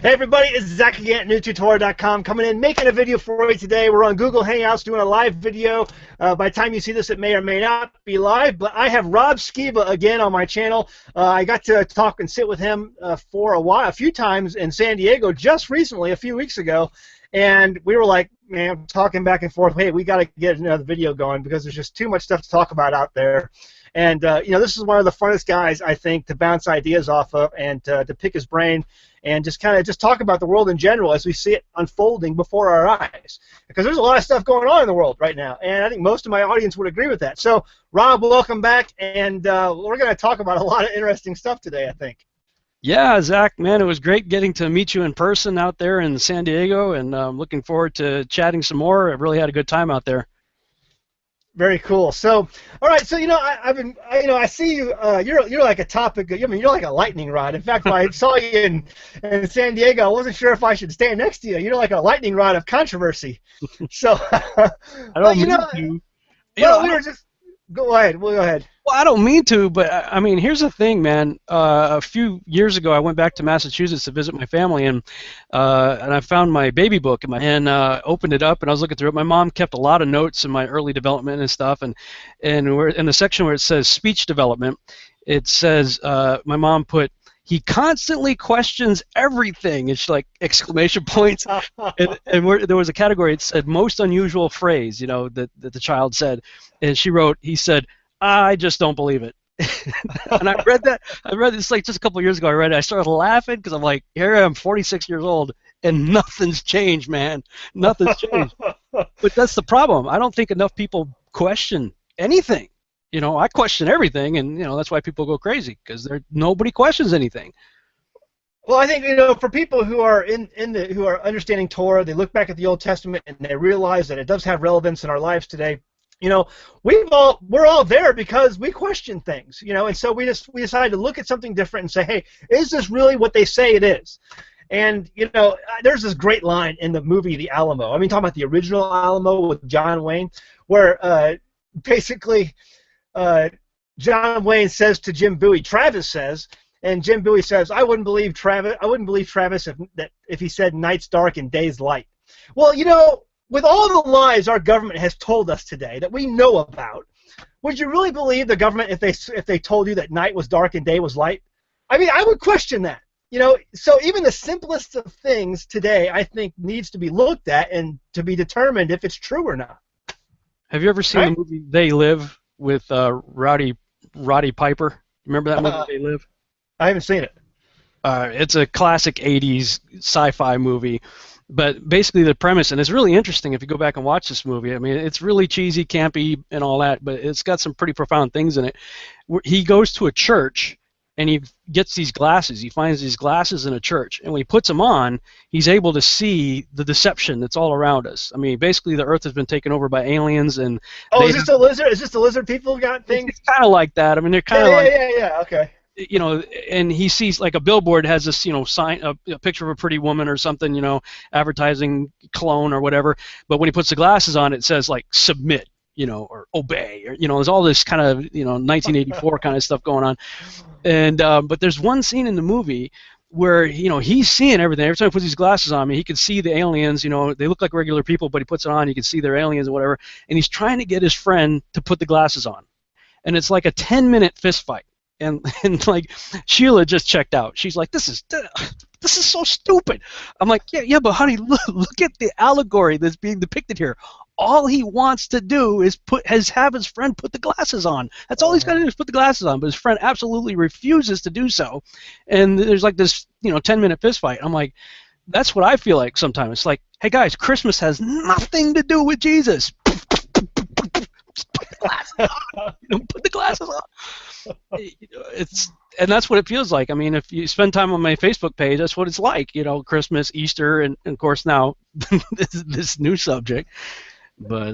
Hey everybody, it's Zach again at NewTutorial.com coming in, making a video for you today. We're on Google Hangouts doing a live video. By the time you see this, it may or may not be live, but I have Rob Skiba again on my channel. I got to talk and sit with him for a few times in San Diego just recently, a few weeks ago, and we were like, man, talking back and forth, hey, we got to get another video going because there's just too much stuff to talk about out there. And this is one of the funnest guys, I think, to bounce ideas off of and to pick his brain and just kind of talk about the world in general as we see it unfolding before our eyes. Because there's a lot of stuff going on in the world right now, and I think most of my audience would agree with that. So, Rob, welcome back, and we're going to talk about a lot of interesting stuff today, I think. Yeah, Zach, man, it was great getting to meet you in person out there in San Diego, and I'm looking forward to chatting some more. I really had a good time out there. Very cool. So, all right. So, I see you. You're like a topic. I mean, you're like a lightning rod. In fact, when I saw you in San Diego, I wasn't sure if I should stand next to you. You're like a lightning rod of controversy. So, I don't mean to. We were just. Go ahead. We'll go ahead. Well, I don't mean to, but I mean, here's the thing, man. A few years ago, I went back to Massachusetts to visit my family, and I found my baby book and opened it up, and I was looking through it. My mom kept a lot of notes in my early development and stuff, and we're in the section where it says speech development. It says my mom put, "He constantly questions everything." It's like exclamation points, and there was a category. It said most unusual phrase, that the child said, and she wrote, he said, "I just don't believe it." And I read this like just a couple of years ago. I read it. I started laughing because I'm like, here I am, 46 years old, and nothing's changed, man. Nothing's changed. But that's the problem. I don't think enough people question anything. I question everything, and that's why people go crazy, because nobody questions anything. Well, I think for people who are who are understanding Torah, they look back at the Old Testament and they realize that it does have relevance in our lives today. We're all there because we question things, and so we decided to look at something different and say, hey, is this really what they say it is? And there's this great line in the movie The Alamo. I mean, talking about the original Alamo with John Wayne, where basically John Wayne says to Jim Bowie, Travis says, and Jim Bowie says, I wouldn't believe Travis if he said night's dark and day's light. Well, with all the lies our government has told us today that we know about, would you really believe the government if they told you that night was dark and day was light? I mean, I would question that. So even the simplest of things today, I think, needs to be looked at and to be determined if it's true or not. Have you ever seen the movie They Live with Roddy Piper? Remember that movie, They Live? I haven't seen it. It's a classic 80s sci-fi movie. But basically the premise, and it's really interesting if you go back and watch this movie. I mean, it's really cheesy, campy, and all that, but it's got some pretty profound things in it. He goes to a church, and he gets these glasses. He finds these glasses in a church, and when he puts them on, he's able to see the deception that's all around us. I mean, basically the Earth has been taken over by aliens, and is this the lizard? Is this the lizard people got things? It's kind of like that. I mean, they're kind of okay. And he sees like a billboard has this, sign, a picture of a pretty woman or something, advertising cologne or whatever. But when he puts the glasses on, it says like submit, or obey, or there's all this kind of 1984 kind of stuff going on. And but there's one scene in the movie where he's seeing everything. Every time he puts these glasses on, he can see the aliens. They look like regular people, but he puts it on, you can see they're aliens or whatever. And he's trying to get his friend to put the glasses on, and it's like a 10-minute fist fight. And like Sheila just checked out. She's like, this is so stupid. I'm like, yeah, but honey, look at the allegory that's being depicted here. All he wants to do is have his friend put the glasses on. That's all he's got to do is put the glasses on. But his friend absolutely refuses to do so. And there's like this 10-minute fist fight. I'm like, that's what I feel like sometimes. It's like, hey guys, Christmas has nothing to do with Jesus. Put the glasses on. Put the glasses on. And that's what it feels like. I mean, if you spend time on my Facebook page, that's what it's like. Christmas, Easter, and of course now this new subject. But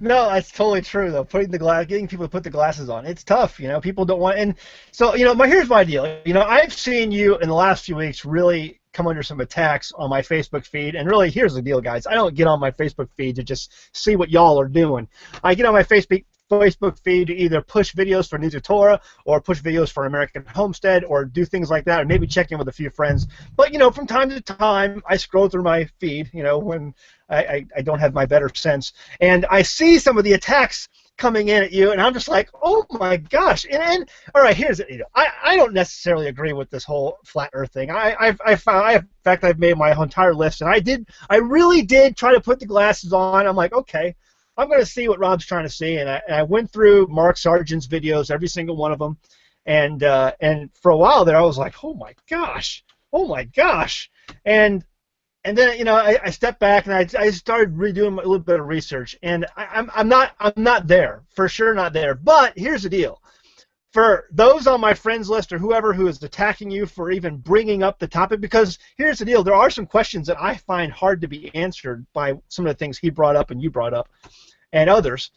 no, that's totally true though. Getting people to put the glasses on, it's tough. People don't want. And so here's my deal. I've seen you in the last few weeks really come under some attacks on my Facebook feed. And really, here's the deal, guys. I don't get on my Facebook feed to just see what y'all are doing. I get on my Facebook Facebook feed to either push videos for News of Torah or push videos for American Homestead or do things like that, or maybe check in with a few friends. But, from time to time, I scroll through my feed, when I don't have my better sense, and I see some of the attacks coming in at you, and I'm just like, oh my gosh. And all right, here's it. I don't necessarily agree with this whole flat Earth thing. In fact, I've made my entire list, and I really did try to put the glasses on. I'm like, okay, I'm going to see what Rob's trying to see, and I went through Mark Sargent's videos, every single one of them, and for a while there, I was like, oh my gosh, and then I stepped back and I started redoing a little bit of research, and I'm not there, for sure not there. But here's the deal: for those on my friends list or whoever who is attacking you for even bringing up the topic, because here's the deal: there are some questions that I find hard to be answered by some of the things he brought up and you brought up, and others.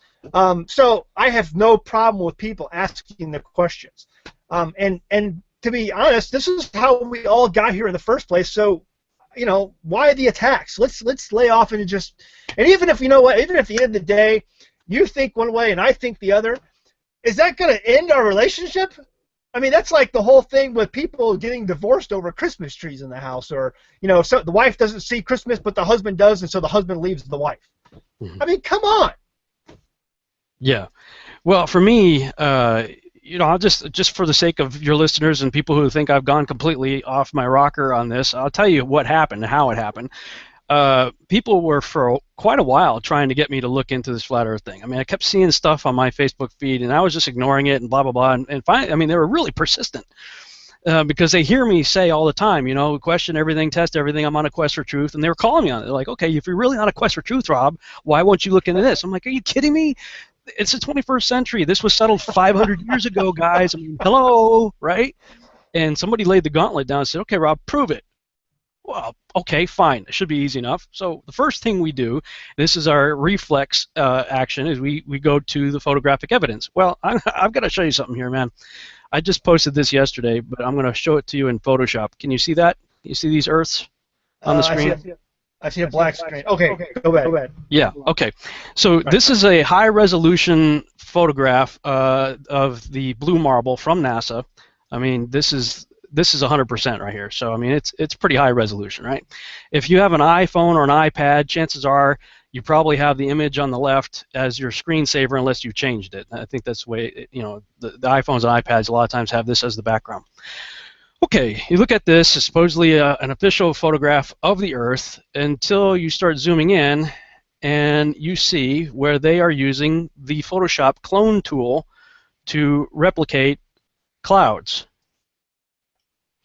So I have no problem with people asking the questions, and to be honest, this is how we all got here in the first place. So, why the attacks? Let's lay off and even if even if at the end of the day you think one way and I think the other, is that going to end our relationship? I mean, that's like the whole thing with people getting divorced over Christmas trees in the house, or so the wife doesn't see Christmas but the husband does, and so the husband leaves the wife. I mean, come on. Yeah. Well, for me, I'll just for the sake of your listeners and people who think I've gone completely off my rocker on this, I'll tell you what happened and how it happened. People were for quite a while trying to get me to look into this flat Earth thing. I mean, I kept seeing stuff on my Facebook feed, and I was just ignoring it and blah blah blah. And finally, I mean, they were really persistent because they hear me say all the time, question everything, test everything. I'm on a quest for truth, and they were calling me on it. They're like, okay, if you're really on a quest for truth, Rob, why won't you look into this? I'm like, are you kidding me? It's the 21st century. This was settled 500 years ago, guys. I mean, hello, right? And somebody laid the gauntlet down and said, okay, Rob, prove it. Well, okay, fine. It should be easy enough. So the first thing we do, this is our reflex action, is we go to the photographic evidence. Well, I've got to show you something here, man. I just posted this yesterday, but I'm going to show it to you in Photoshop. Can you see that? You see these Earths on the screen? I see a black screen. Okay, go ahead. Yeah, okay. So this is a high-resolution photograph of the blue marble from NASA. I mean, this is 100% right here. So I mean, it's pretty high resolution, right? If you have an iPhone or an iPad, chances are you probably have the image on the left as your screensaver, unless you changed it. I think that's the way the iPhones and iPads a lot of times have this as the background. Okay, you look at this, it's supposedly an official photograph of the Earth, until you start zooming in and you see where they are using the Photoshop clone tool to replicate clouds.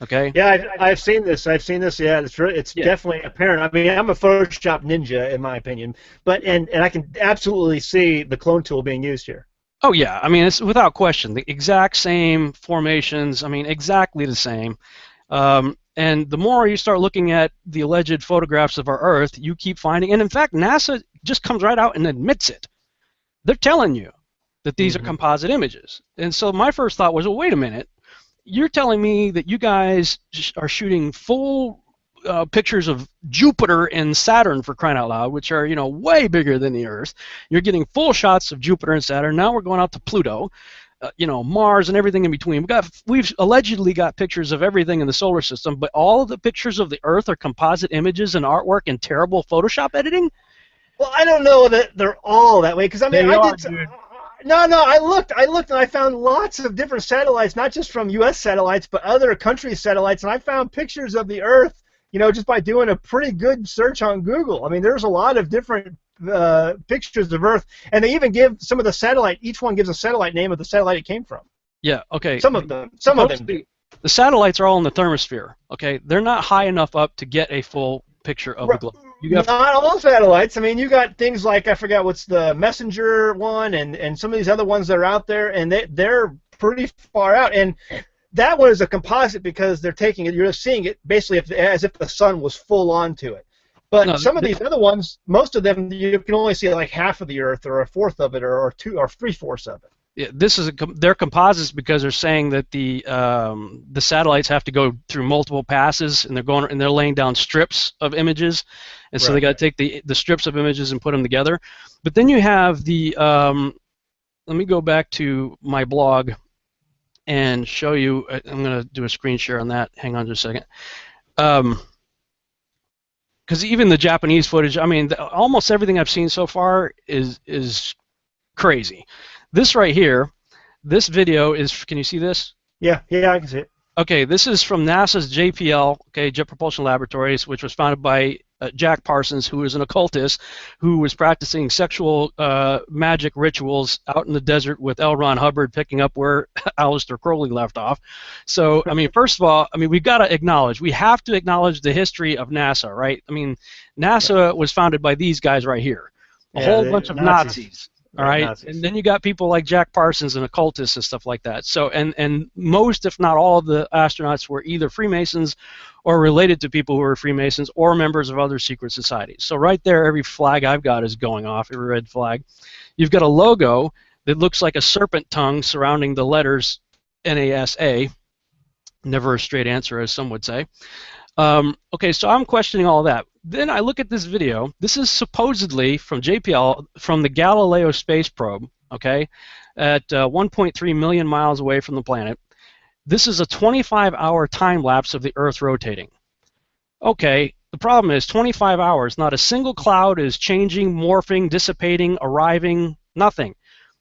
Okay? Yeah, I've seen this. Yeah, it's definitely apparent. I mean, I'm a Photoshop ninja in my opinion, but and I can absolutely see the clone tool being used here. Oh yeah, I mean, it's without question the exact same formations. I mean, exactly the same. And the more you start looking at the alleged photographs of our Earth, you keep finding, and in fact, NASA just comes right out and admits it. They're telling you that these are composite images. And so my first thought was, well, wait a minute. You're telling me that you guys are shooting full pictures of Jupiter and Saturn, for crying out loud, which are way bigger than the Earth. You're getting full shots of Jupiter and Saturn. Now we're going out to Pluto, Mars and everything in between. We've allegedly got pictures of everything in the solar system, but all of the pictures of the Earth are composite images and artwork and terrible Photoshop editing. Well, I don't know that they're all that way, because I mean, I looked and I found lots of different satellites, not just from U.S. satellites, but other countries' satellites, and I found pictures of the Earth, just by doing a pretty good search on Google. I mean, there's a lot of different pictures of Earth, and they even give some of the satellite. Each one gives a satellite name of the satellite it came from. Yeah. Okay. Some of them do. The satellites are all in the thermosphere. Okay, they're not high enough up to get a full picture of the globe. Not all satellites. I mean, you got things like, I forgot what's the Messenger one, and some of these other ones that are out there, and they're pretty far out. And that one is a composite because they're taking it. You're seeing it basically as if the sun was full onto it. But some of these other ones, most of them, you can only see like half of the Earth, or a fourth of it, or 3/4 of it. Yeah, they're composites because they're saying that the satellites have to go through multiple passes, and they're laying down strips of images, and so they got to take the strips of images and put them together. But then you have the let me go back to my blog and show you. I'm going to do a screen share on that. Hang on just a second. Because even the Japanese footage, I mean, almost everything I've seen so far is crazy. This right here, this video is, can you see this? Yeah, I can see it. Okay, this is from NASA's JPL, okay, Jet Propulsion Laboratories, which was founded by Jack Parsons, who is an occultist who was practicing sexual magic rituals out in the desert with L. Ron Hubbard, picking up where Aleister Crowley left off. So, I mean, first of all, I mean, we've got to acknowledge, we have to acknowledge the history of NASA, right? I mean, NASA was founded by these guys right here, a whole bunch of Nazis. All right, Nazis. And then you got people like Jack Parsons and occultists and stuff like that. So, and most, if not all, of the astronauts were either Freemasons or related to people who were Freemasons or members of other secret societies. So right there, every flag I've got is going off, every red flag. You've got a logo that looks like a serpent tongue surrounding the letters NASA. Never a straight answer, as some would say. Okay, so I'm questioning all that. Then I look at this video. This is supposedly from JPL, from the Galileo space probe, okay, at 1.3 million miles away from the planet. This is a 25-hour time lapse of the Earth rotating. Okay, the problem is 25 hours, not a single cloud is changing, morphing, dissipating, arriving, nothing.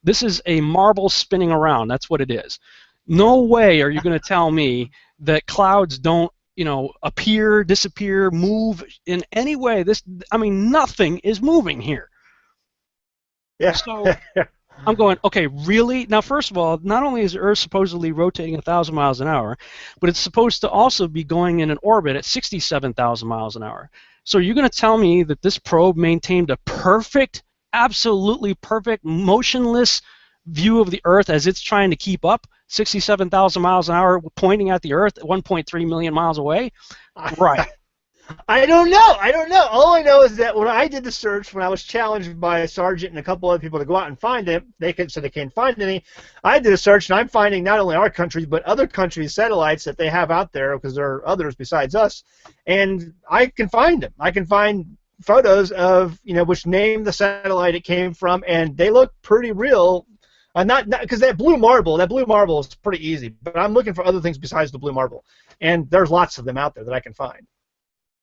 This is a marble spinning around. That's what it is. No way are you going to tell me that clouds don't, you know, appear, disappear, move in any way. This, I mean, nothing is moving here. Yeah. So I'm going, okay, really? Now, first of all, not only is the Earth supposedly rotating 1,000 miles an hour, but it's supposed to also be going in an orbit at 67,000 miles an hour. So you're going to tell me that this probe maintained a perfect, absolutely perfect, motionless view of the Earth as it's trying to keep up 67,000 miles an hour pointing at the Earth at 1.3 million miles away? Right. I don't know. All I know is that when I did the search, when I was challenged by a sergeant and a couple other people to go out and find him, they can't find any. I did a search, and I'm finding not only our country, but other countries' satellites that they have out there, because there are others besides us, and I can find them. I can find photos of, you know, which name the satellite it came from, and they look pretty real. Not because that blue marble is pretty easy, but I'm looking for other things besides the blue marble, and there's lots of them out there that I can find.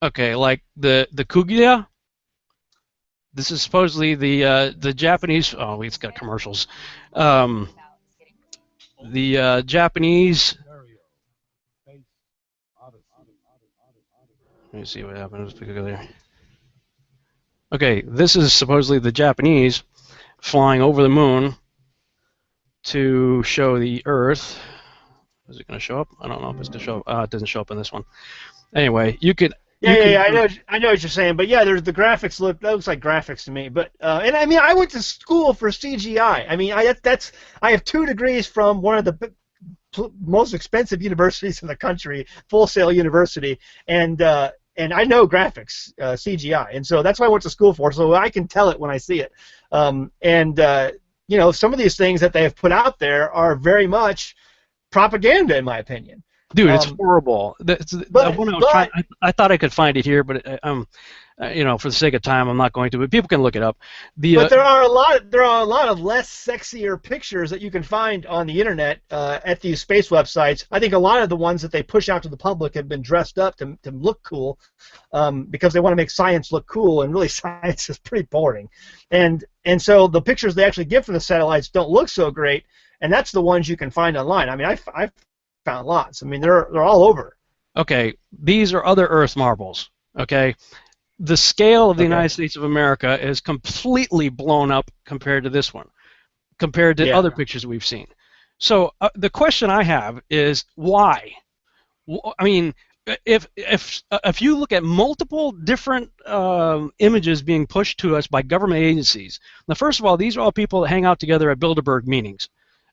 Okay, like the Kugia. This is supposedly the Japanese. Oh, it's got commercials. The Japanese. Let me see what happens there. Okay, this is supposedly the Japanese flying over the moon to show the Earth. Is it going to show up? I don't know if it's going to show up. It doesn't show up in this one. Anyway, you could. Yeah, I know what you're saying, but yeah, there's the graphics that looks like graphics to me. But and I mean, I went to school for CGI. I mean, I have 2 degrees from one of the most expensive universities in the country, Full Sail University, and I know graphics, CGI, and so that's what I went to school for. So I can tell it when I see it. You know, some of these things that they have put out there are very much propaganda, in my opinion. Dude, it's horrible. I thought I could find it here, but you know, for the sake of time, I'm not going to. But people can look it up. But there are a lot of less sexier pictures that you can find on the internet at these space websites. I think a lot of the ones that they push out to the public have been dressed up to look cool, because they want to make science look cool, and really science is pretty boring. And so the pictures they actually give from the satellites don't look so great, and that's the ones you can find online. I mean, I've found lots. I mean, they're all over. Okay, these are other Earth marbles. Okay, the scale of the United States of America is completely blown up compared to this one, compared to other pictures we've seen. So the question I have is why? I mean, if you look at multiple different images being pushed to us by government agencies, now first of all, these are all people that hang out together at Bilderberg meetings.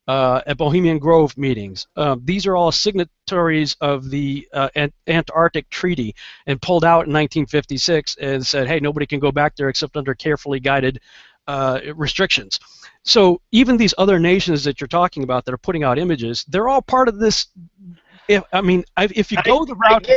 At Bohemian Grove meetings. These are all signatories of the Antarctic Treaty and pulled out in 1956 and said, hey, nobody can go back there except under carefully guided restrictions. So even these other nations that you're talking about that are putting out images, they're all part of this. If you go the route...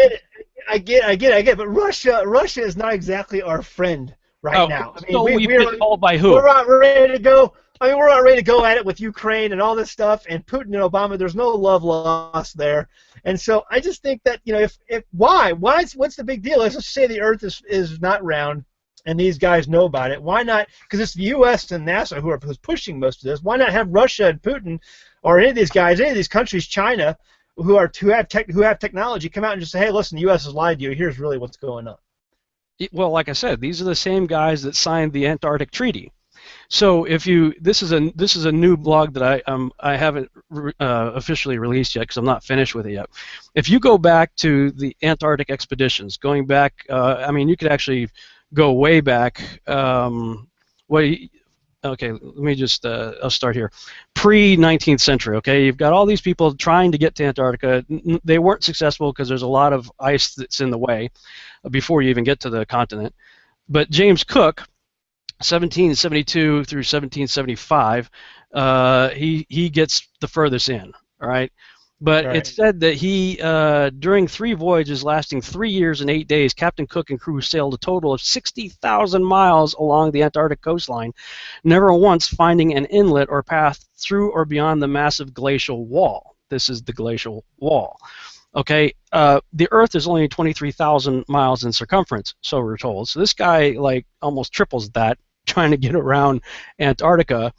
I get it, but Russia is not exactly our friend now. I mean, so we've been told by who? We're ready to go. I mean, we're not ready to go at it with Ukraine and all this stuff, and Putin and Obama. There's no love lost there, and so I just think that if what's the big deal? Let's just say the Earth is not round, and these guys know about it. Why not? Because it's the U.S. and NASA who's pushing most of this. Why not have Russia and Putin, or any of these guys, any of these countries, China, who have technology, come out and just say, hey, listen, the U.S. has lied to you. Here's really what's going on. Well, like I said, these are the same guys that signed the Antarctic Treaty. So if you, this is a new blog that I haven't officially released yet because I'm not finished with it yet. If you go back to the Antarctic expeditions, going back, I mean, you could actually go way back. Okay, let me just, I'll start here. Pre-19th century, okay? You've got all these people trying to get to Antarctica. They weren't successful because there's a lot of ice that's in the way before you even get to the continent. But James Cook, 1772 through 1775, he gets the furthest in, all right? But Right. it's said that he, during 3 voyages lasting 3 years and 8 days, Captain Cook and crew sailed a total of 60,000 miles along the Antarctic coastline, never once finding an inlet or path through or beyond the massive glacial wall. This is the glacial wall. Okay, the Earth is only 23,000 miles in circumference, so we're told. So this guy, like, almost triples that, trying to get around Antarctica.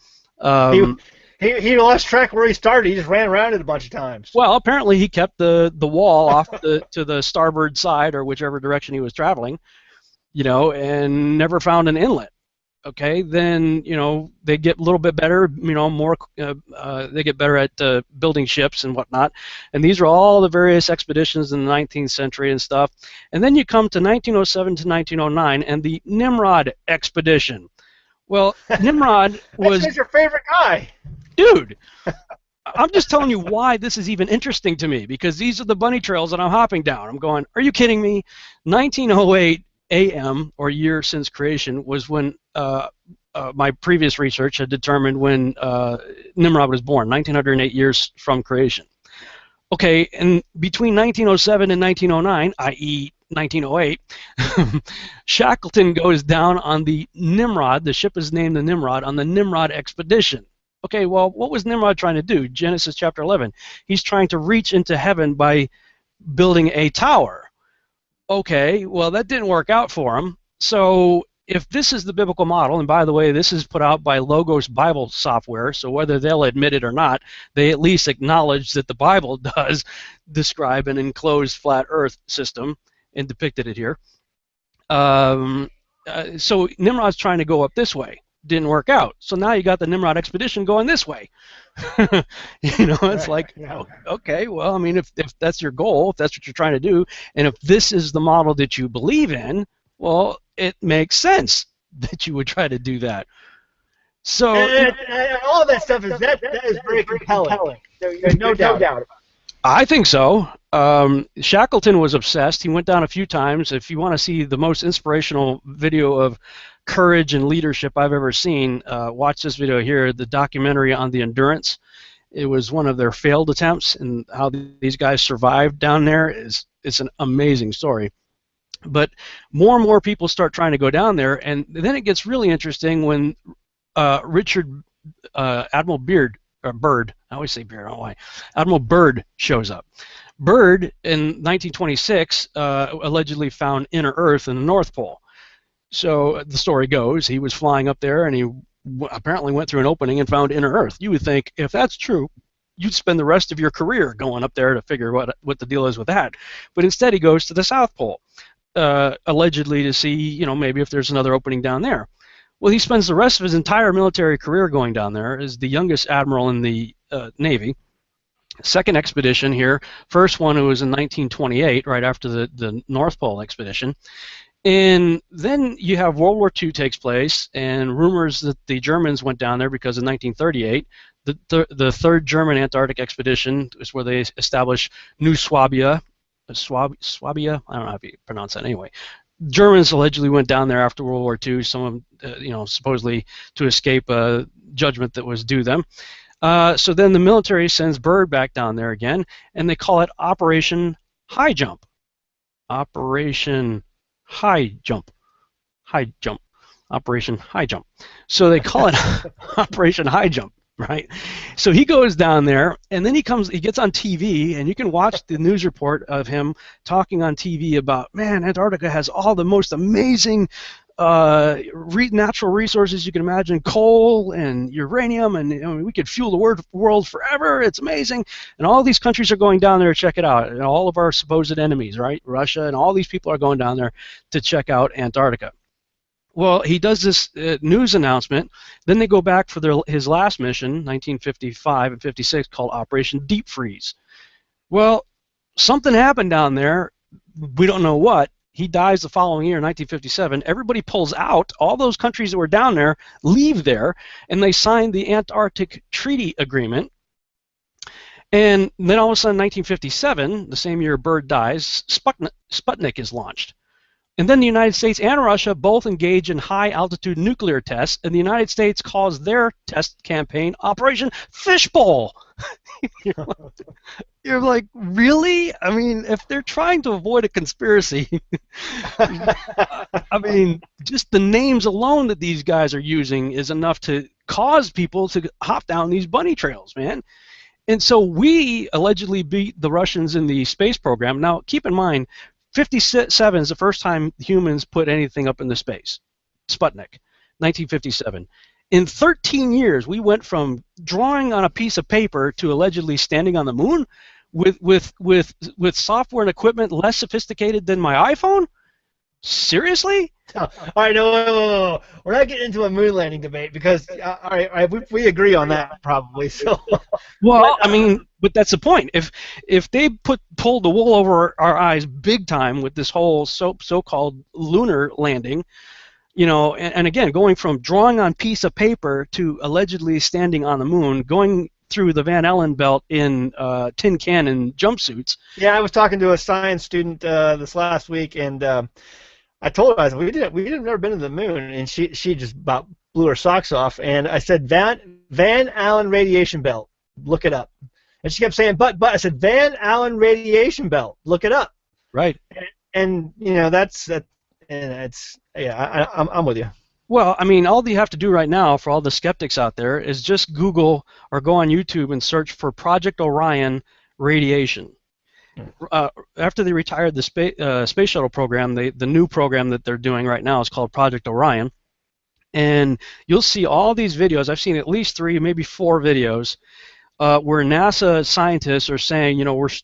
He lost track where he started. He just ran around it a bunch of times. Well, apparently he kept the wall off to the starboard side or whichever direction he was traveling, and never found an inlet. Okay, then they get a little bit better, more. They get better at building ships and whatnot, and these are all the various expeditions in the 19th century and stuff. And then you come to 1907 to 1909 and the Nimrod expedition. Well, Nimrod was That's your favorite guy. Dude, I'm just telling you why this is even interesting to me, because these are the bunny trails that I'm hopping down. I'm going, are you kidding me? 1908 AM, or year since creation, was when my previous research had determined when Nimrod was born, 1908 years from creation. Okay, and between 1907 and 1909, i.e. 1908, Shackleton goes down on the Nimrod, the ship is named the Nimrod, on the Nimrod expedition. Okay, well, what was Nimrod trying to do? Genesis chapter 11. He's trying to reach into heaven by building a tower. Okay, well, that didn't work out for him. So if this is the biblical model, and by the way, this is put out by Logos Bible software, so whether they'll admit it or not, they at least acknowledge that the Bible does describe an enclosed flat earth system and depicted it here. So Nimrod's trying to go up this way. Didn't work out. So now you got the Nimrod expedition going this way. It's like, okay, well, I mean, if that's your goal, if that's what you're trying to do, and if this is the model that you believe in, well, it makes sense that you would try to do that. So and all of that stuff that is very compelling. There's no doubt about it. I think so. Shackleton was obsessed. He went down a few times. If you want to see the most inspirational video of courage and leadership I've ever seen, watch this video here, the documentary on the Endurance. It was one of their failed attempts, and how these guys survived down there it's an amazing story. But more and more people start trying to go down there, and then it gets really interesting when Admiral Byrd, I always say Beard, I don't know why. Admiral Byrd shows up. Byrd, in 1926, allegedly found inner Earth in the North Pole. So the story goes, he was flying up there, and he apparently went through an opening and found inner Earth. You would think, if that's true, you'd spend the rest of your career going up there to figure what the deal is with that. But instead, he goes to the South Pole, allegedly to see, maybe if there's another opening down there. Well, he spends the rest of his entire military career going down there as the youngest admiral in the Navy. Second expedition here. First one was in 1928, right after the North Pole expedition. And then you have World War II takes place, and rumors that the Germans went down there because in 1938, the third German Antarctic expedition is where they established New Swabia. Swabia? I don't know how you pronounce that anyway. Germans allegedly went down there after World War II, some of them, supposedly to escape a judgment that was due them. So then the military sends Byrd back down there again, and they call it Operation High Jump. Operation High Jump. High Jump. Operation High Jump. So they call it Operation High Jump, right? So he goes down there, and then he gets on TV, and you can watch the news report of him talking on TV about, man, Antarctica has all the most amazing natural resources you can imagine, coal and uranium, and we could fuel the world forever. It's amazing. And all these countries are going down there to check it out, and all of our supposed enemies, right? Russia and all these people are going down there to check out Antarctica. Well, he does this news announcement. Then they go back for his last mission, 1955 and 56, called Operation Deep Freeze. Well, something happened down there. We don't know what. He dies the following year, 1957. Everybody pulls out. All those countries that were down there leave there, and they sign the Antarctic Treaty Agreement. And then all of a sudden, 1957, the same year Byrd dies, Sputnik is launched. And then the United States and Russia both engage in high-altitude nuclear tests, and the United States calls their test campaign Operation Fishbowl. You're like, really? I mean, if they're trying to avoid a conspiracy, I mean, just the names alone that these guys are using is enough to cause people to hop down these bunny trails, man. And so we allegedly beat the Russians in the space program. Now, keep in mind, 57 is the first time humans put anything up into space. Sputnik, 1957. In 13 years, we went from drawing on a piece of paper to allegedly standing on the moon with software and equipment less sophisticated than my iPhone? Seriously? All right, no. We're not getting into a moon landing debate because, all right, we agree on that probably. So. Well, I mean, but that's the point. If they pulled the wool over our eyes big time with this whole so-called lunar landing, and again, going from drawing on piece of paper to allegedly standing on the moon, going through the Van Allen belt in tin can and jumpsuits. Yeah, I was talking to a science student this last week, and I told her, I said, we've never been to the moon, and she just about blew her socks off. And I said, Van Allen radiation belt, look it up. And she kept saying, but I said, Van Allen radiation belt, look it up. Right. And that's that, and it's I'm with you. Well, I mean, all you have to do right now for all the skeptics out there is just Google or go on YouTube and search for Project Orion radiation. After they retired the space shuttle program, the new program that they're doing right now is called Project Orion, and you'll see all these videos. I've seen at least 3, maybe 4 videos where NASA scientists are saying,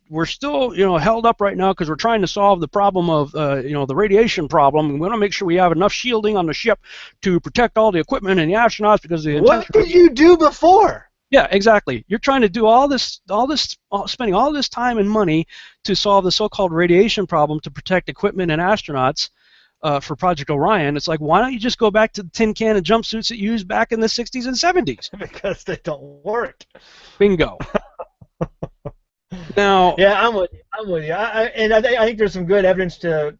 we're still held up right now because we're trying to solve the problem of the radiation problem. We want to make sure we have enough shielding on the ship to protect all the equipment and the astronauts because of the. What did you do before? Yeah, exactly. You're trying to do spending all this time and money to solve the so-called radiation problem to protect equipment and astronauts for Project Orion. It's like, why don't you just go back to the tin can and jumpsuits that you used back in the 60s and 70s? Because they don't work. Bingo. Now. Yeah, I'm with you. I think there's some good evidence to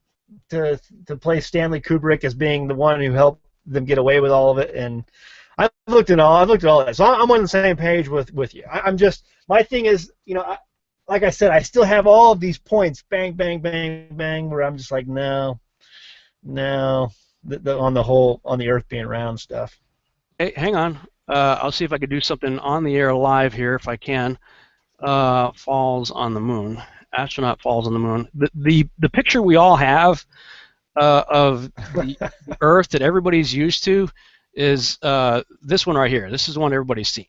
place Stanley Kubrick as being the one who helped them get away with all of it, and I've looked at all that, so I'm on the same page with you. I'm just, my thing is, like I said, I still have all of these points, bang, bang, bang, bang, where I'm just like, no, on the Earth being round stuff. Hey, hang on. I'll see if I could do something on the air live here, if I can. Falls on the moon. Astronaut falls on the moon. The picture we all have of the Earth that everybody's used to is this one right here. This is the one everybody's seen,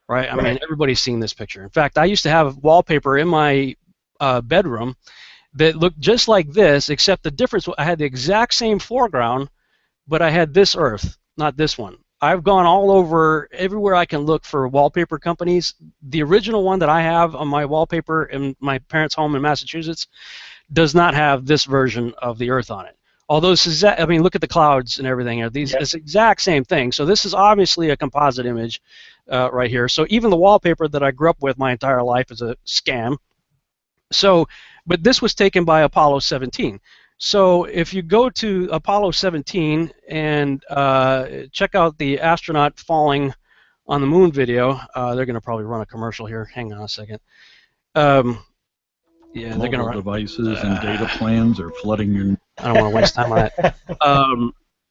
right? I mean, everybody's seen this picture. In fact, I used to have wallpaper in my bedroom that looked just like this, except the difference, I had the exact same foreground, but I had this Earth, not this one. I've gone all over, everywhere I can look for wallpaper companies. The original one that I have on my wallpaper in my parents' home in Massachusetts does not have this version of the Earth on it. Although this is, I mean, look at the clouds and everything. It's exact same thing. So this is obviously a composite image right here. So even the wallpaper that I grew up with my entire life is a scam. So, but this was taken by Apollo 17. So if you go to Apollo 17 and check out the astronaut falling on the moon video, they're going to probably run a commercial here. Hang on a second. Yeah, they're going to devices and data plans are flooding your. I don't want to waste time on that.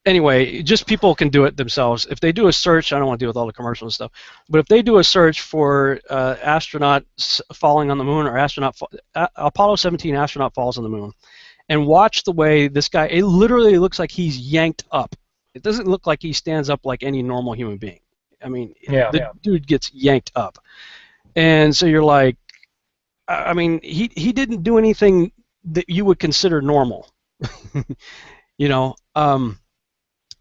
anyway, just people can do it themselves. If they do a search, I don't want to deal with all the commercial and stuff, but if they do a search for astronaut falling on the moon or Apollo 17 astronaut falls on the moon, and watch the way this guy, it literally looks like he's yanked up. It doesn't look like he stands up like any normal human being. I mean, the dude gets yanked up. And so you're like, I mean, he didn't do anything that you would consider normal. You know, I'm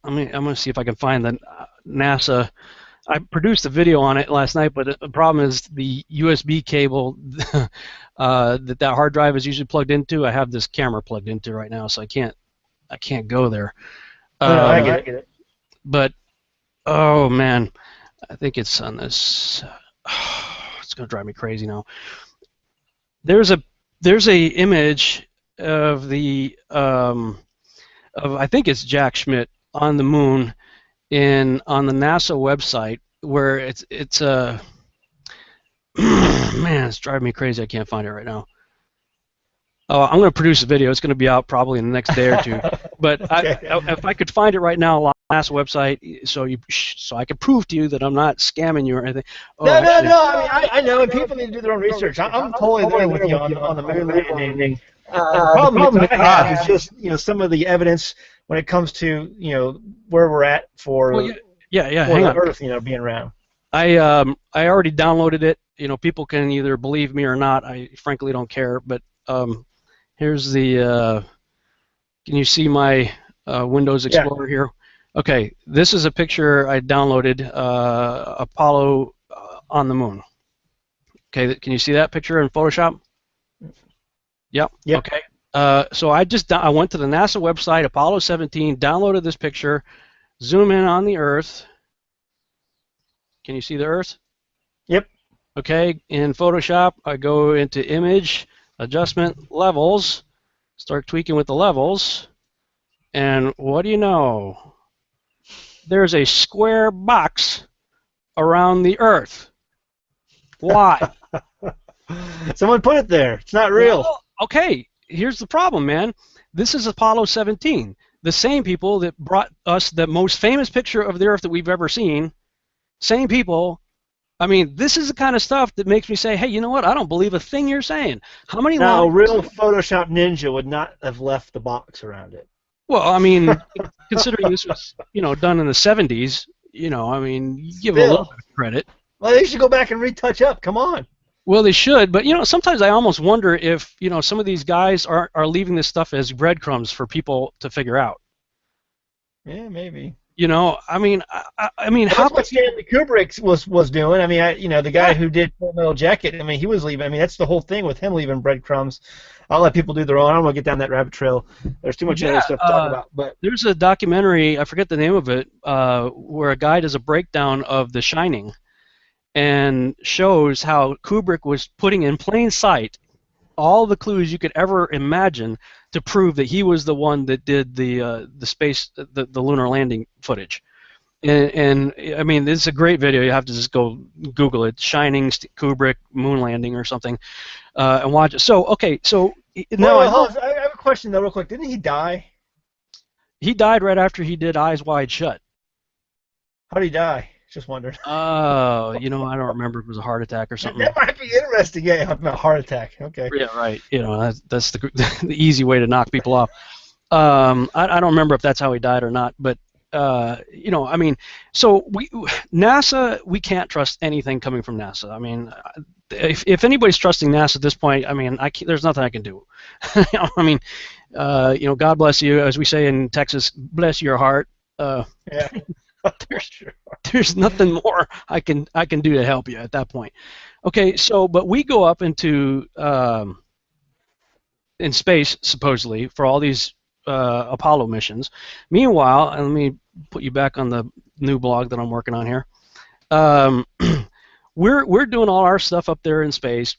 going to see if I can find the NASA. I produced a video on it last night, but the problem is the USB cable that hard drive is usually plugged into. I have this camera plugged into right now, so I can't go there. I get it. But oh man, I think it's on this. It's gonna drive me crazy now. There's a image of the I think it's Jack Schmitt on the moon on the NASA website where it's man, it's driving me crazy. I can't find it right now. Oh, I'm going to produce a video. It's going to be out probably in the next day or two. But okay. If I could find it right now on the NASA website, so I could prove to you that I'm not scamming you or anything. Oh, no. I mean, I know, and people need to do their own research. I'm totally there with you on the moon landing. The problem I have is just some of the evidence when it comes to where we're at for hang the on. Earth being around. I already downloaded it. People can either believe me or not. I frankly don't care. But here's the. Can you see my Windows Explorer here? Okay, this is a picture I downloaded. Apollo on the moon. Okay, can you see that picture in Photoshop? Yep. Okay. So I went to the NASA website, Apollo 17, downloaded this picture, zoom in on the Earth. Can you see the Earth? Yep. Okay. In Photoshop, I go into Image, Adjustment, Levels, start tweaking with the levels, and what do you know? There's a square box around the Earth. Why? Someone put it there. It's not real. Well, okay, here's the problem, man. This is Apollo 17. The same people that brought us the most famous picture of the Earth that we've ever seen, same people. I mean, this is the kind of stuff that makes me say, hey, you know what? I don't believe a thing you're saying. How many Now, real Photoshop ninja would not have left the box around it. Well, I mean, considering this was, done in the 70s, I mean, give it a little bit of credit. Well, they should go back and retouch up. Come on. Well, they should, but sometimes I almost wonder if some of these guys are leaving this stuff as breadcrumbs for people to figure out. Yeah, maybe. I mean, how? That's what Stanley Kubrick was doing. I mean, the guy who did Full Metal Jacket. I mean, he was leaving. I mean, that's the whole thing with him leaving breadcrumbs. I'll let people do their own. I don't want to get down that rabbit trail. There's too much other stuff to talk about. But there's a documentary. I forget the name of it, where a guy does a breakdown of The Shining, and shows how Kubrick was putting in plain sight all the clues you could ever imagine to prove that he was the one that did the lunar landing footage. And I mean, it's a great video. You have to just go Google it, Shining, Kubrick, moon landing or something, and watch it. So, okay, so now I have a question though, real quick. Didn't he die? He died right after he did Eyes Wide Shut. How did he die? Just wondered. Oh, I don't remember if it was a heart attack or something. That might be interesting. Yeah, a heart attack. Okay. Yeah, right. That's the easy way to knock people off. I don't remember if that's how he died or not, but I mean, so NASA, we can't trust anything coming from NASA. I mean, if anybody's trusting NASA at this point, I mean, there's nothing I can do. I mean, God bless you, as we say in Texas, bless your heart. Yeah. There's nothing more I can do to help you at that point. Okay, so but we go up into in space supposedly for all these Apollo missions. Meanwhile, and let me put you back on the new blog that I'm working on here. We're doing all our stuff up there in space.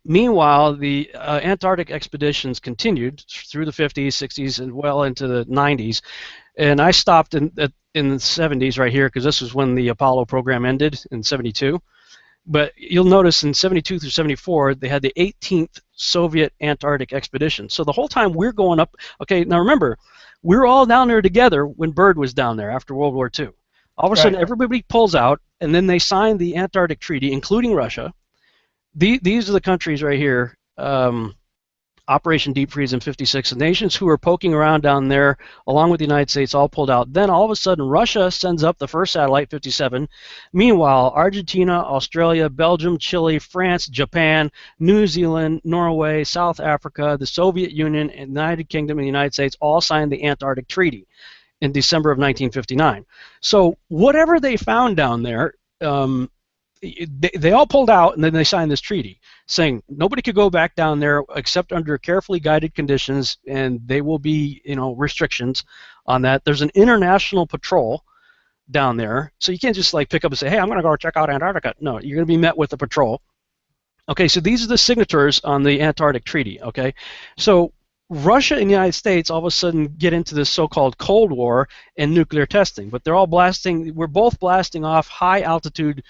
Meanwhile, the Antarctic expeditions continued through the 50s, 60s, and well into the 90s. And I stopped in the 70s right here because this was when the Apollo program ended in 72. But you'll notice in 72 through 74, they had the 18th Soviet Antarctic expedition. So the whole time we're going up, okay, now remember, we were all down there together when Byrd was down there after World War II. All of a sudden, everybody pulls out, and then they signed the Antarctic Treaty, including Russia. These are the countries right here, Operation Deep Freeze in 56. The nations who are poking around down there, along with the United States, all pulled out. Then all of a sudden, Russia sends up the first satellite, 57. Meanwhile, Argentina, Australia, Belgium, Chile, France, Japan, New Zealand, Norway, South Africa, the Soviet Union, and the United Kingdom, and the United States all signed the Antarctic Treaty in December of 1959. So whatever they found down there, they all pulled out, and then they signed this treaty saying nobody could go back down there except under carefully guided conditions, and they will be, restrictions on that. There's an international patrol down there, so you can't just like pick up and say, hey, I'm going to go check out Antarctica. No, you're going to be met with a patrol. Okay, so these are the signatories on the Antarctic Treaty. Okay, so Russia and the United States all of a sudden get into this so-called Cold War and nuclear testing, but we're both blasting off high altitude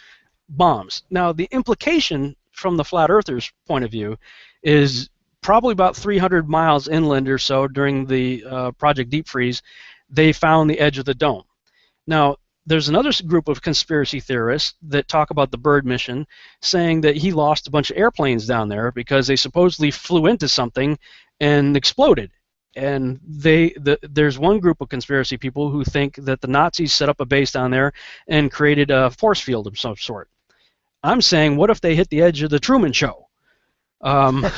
bombs. Now, the implication from the flat earthers' point of view is probably about 300 miles inland or so during the Project Deep Freeze, they found the edge of the dome. Now, there's another group of conspiracy theorists that talk about the Byrd mission, saying that he lost a bunch of airplanes down there because they supposedly flew into something and exploded. And there's one group of conspiracy people who think that the Nazis set up a base down there and created a force field of some sort. I'm saying, what if they hit the edge of the Truman Show? And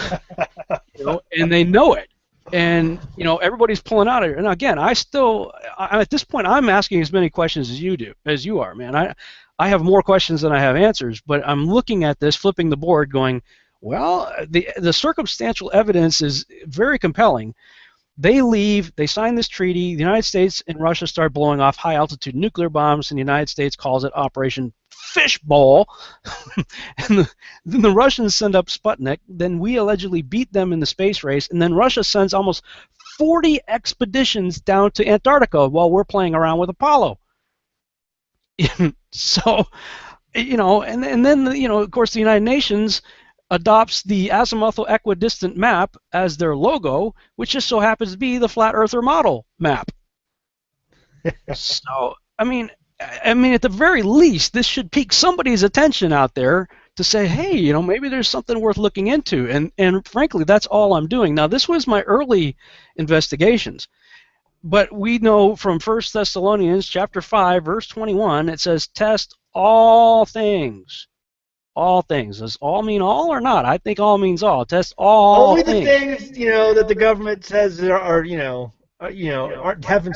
they know it. And, everybody's pulling out of it. And again, at this point, I'm asking as many questions as you are, man. I have more questions than I have answers, but I'm looking at this, flipping the board, going, well, the circumstantial evidence is very compelling. They leave, they sign this treaty, the United States and Russia start blowing off high-altitude nuclear bombs, and the United States calls it Operation Fishbowl. And then the Russians send up Sputnik, then we allegedly beat them in the space race, and then Russia sends almost 40 expeditions down to Antarctica while we're playing around with Apollo. So, and then, of course, the United Nations adopts the azimuthal equidistant map as their logo, which just so happens to be the flat earther model map. So, I mean, at the very least, this should pique somebody's attention out there to say, hey, maybe there's something worth looking into. And frankly, that's all I'm doing. Now, this was my early investigations. But we know from 1 Thessalonians chapter 5, verse 21, it says, test all things. All things. Does all mean all or not? I think all means all. Test all Only things. the things, that the government says haven't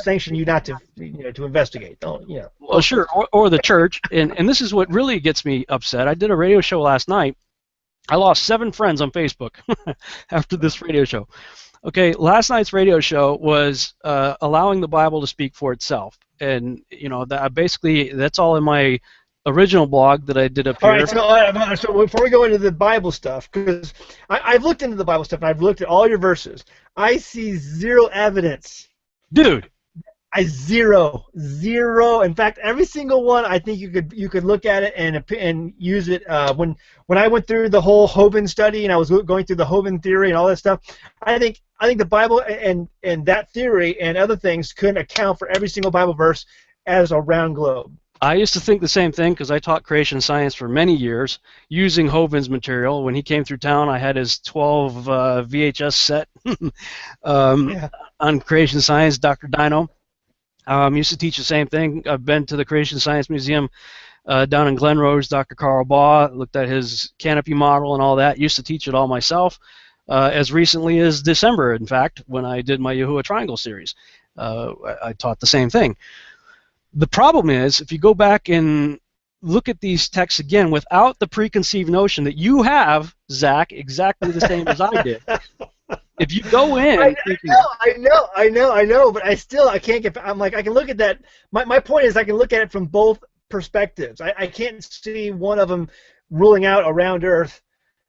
sanctioned you not to, to investigate. Well, sure, or the church, and this is what really gets me upset. I did a radio show last night. I lost 7 friends on Facebook after this radio show. Okay, last night's radio show was allowing the Bible to speak for itself, and that's all in my original blog that I did up here. All right, so before we go into the Bible stuff, because I've looked into the Bible stuff and I've looked at all your verses, I see zero evidence. Dude, zero. In fact, every single one, I think you could look at it and use it. When I went through the whole Hovind study and I was going through the Hovind theory and all that stuff, I think the Bible and that theory and other things couldn't account for every single Bible verse as a round globe. I used to think the same thing because I taught creation science for many years using Hovind's material. When he came through town, I had his 12 VHS set on creation science, Dr. Dino. Used to teach the same thing. I've been to the Creation Science Museum down in Glen Rose, Dr. Carl Baugh, looked at his canopy model and all that. Used to teach it all myself as recently as December, in fact, when I did my Yahuwah Triangle series. I taught the same thing. The problem is, if you go back and look at these texts again without the preconceived notion that you have, Zach, exactly the same as I did. If you go in, I know, but I can't get. I'm like, I can look at that. My point is, I can look at it from both perspectives. I can't see one of them ruling out a round Earth,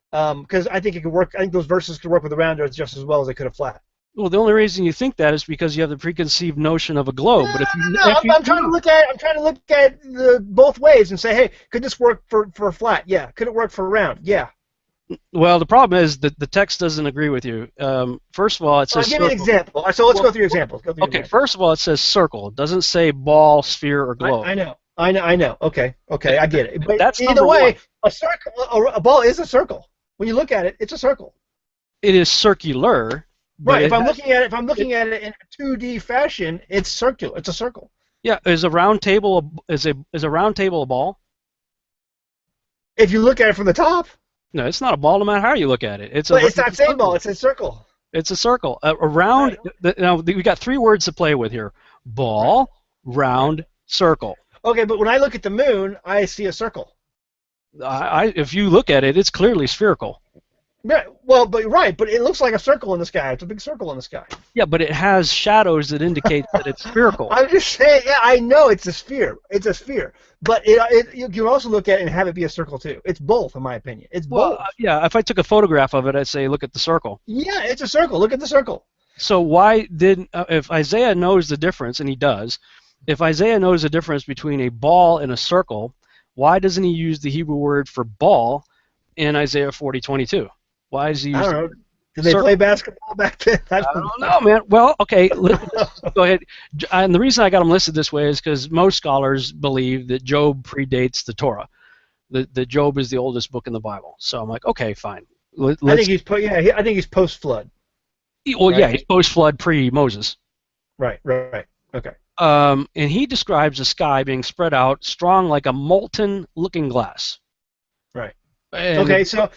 because I think it could work. I think those verses could work with a round Earth just as well as they could a flat. Well, the only reason you think that is because you have the preconceived notion of a globe. No, But if you, no, no. if you, I'm trying to look at. I'm trying to look at the both ways and say, hey, could this work for flat? Yeah. Could it work for round? Yeah. well, the problem is that the text doesn't agree with you. First of all, it says Give me an circle. example. All right, so let's Well, go through examples. Go through okay, examples. first of all, it says circle. It doesn't say ball, sphere, or globe. I know. I know. I know. Okay. Okay. I get it. But That's either number way, one. a circle, a ball is a circle. When you look at it, it's a circle. It is circular, but Right. If it I'm has, looking at it, if I'm it, looking at it in a 2D fashion, it's circular. It's a circle. yeah, is a round table is a round table a ball? If you look at it from the top, No, it's not a ball no matter how you look at it. but it's not same ball. It's a circle. It's a circle. A round. Right. Now we got three words to play with here: ball, round, circle. Okay, but when I look at the moon, I see a circle. If you look at it, it's clearly spherical. Yeah, well, but it looks like a circle in the sky. It's a big circle in the sky. Yeah, but it has shadows that indicate that it's spherical. I'm just saying. Yeah, I know it's a sphere. It's a sphere, but you can also look at it and have it be a circle too. It's both, in my opinion. It's Well, both. yeah, if I took a photograph of it, I'd say, look at the circle. Yeah, it's a circle. Look at the circle. So why did if Isaiah knows the difference, and he does, if Isaiah knows the difference between a ball and a circle, why doesn't he use the Hebrew word for ball in Isaiah 40:22? Why is he I using don't know. Did they play basketball back then? I don't know, man. Well, okay, go ahead. And the reason I got them listed this way is because most scholars believe that Job predates the Torah. That Job is the oldest book in the Bible. So I'm like, okay, fine. I think he's I think he's post flood. Well, yeah, Right? he's post-flood, pre-Moses. Right. Okay. And he describes the sky being spread out, strong like a molten looking glass. Right. And Okay. So,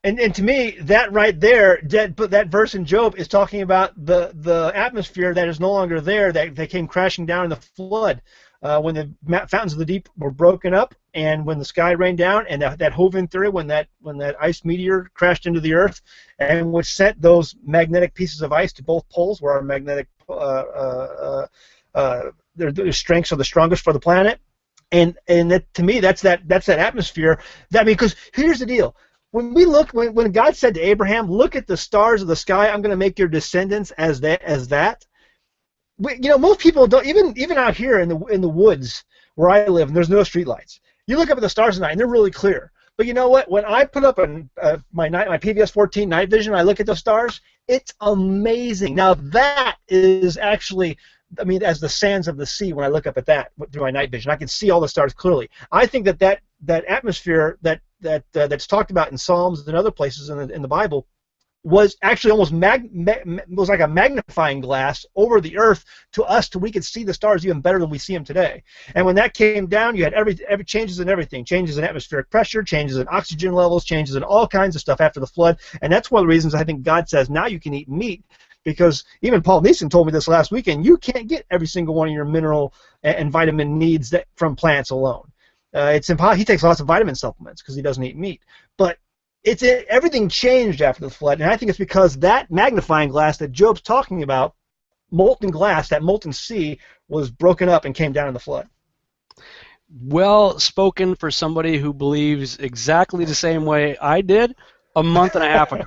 and to me, that right there, that verse in Job is talking about the atmosphere that is no longer there, that they came crashing down in the flood, when the fountains of the deep were broken up, and when the sky rained down, and that hove in through when that ice meteor crashed into the earth, and which sent those magnetic pieces of ice to both poles, where our magnetic their strengths are the strongest for the planet, and that, to me, that's that atmosphere. Because here's the deal. When God said to Abraham, "Look at the stars of the sky. I'm going to make your descendants as that." Most people don't, even out here in the woods where I live, and there's no streetlights. You look up at the stars at night, and they're really clear. But you know what? When I put up my PVS 14 night vision, I look at those stars. It's amazing. Now that is actually, as the sands of the sea. When I look up at that through my night vision, I can see all the stars clearly. I think that atmosphere that's talked about in Psalms and other places in the Bible was actually almost was like a magnifying glass over the earth to us, till we could see the stars even better than we see them today. And when that came down, you had every changes in everything, changes in atmospheric pressure, changes in oxygen levels, changes in all kinds of stuff after the flood. And that's one of the reasons I think God says now you can eat meat, because even Paul Neeson told me this last weekend. You can't get every single one of your mineral and vitamin needs from plants alone. It's impossible. He takes lots of vitamin supplements because he doesn't eat meat, but everything changed after the flood, and I think it's because that magnifying glass that Job's talking about, molten glass, that molten sea, was broken up and came down in the flood. well spoken for somebody who believes exactly the same way I did a month and a half ago.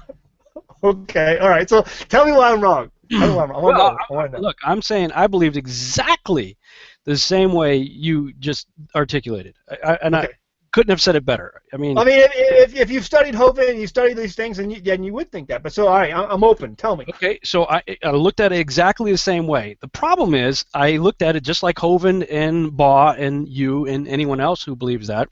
Okay, all right. So tell me why I'm wrong. Tell me why I'm wrong. I want to know. Look, I'm saying I believed exactly the same way you just articulated, and Okay. I couldn't have said it better. If you've studied Hovind and you study these things, then you would think that. But so, all right, I'm open. Tell me. Okay, so I looked at it exactly the same way. The problem is I looked at it just like Hovind and Baugh and you and anyone else who believes that,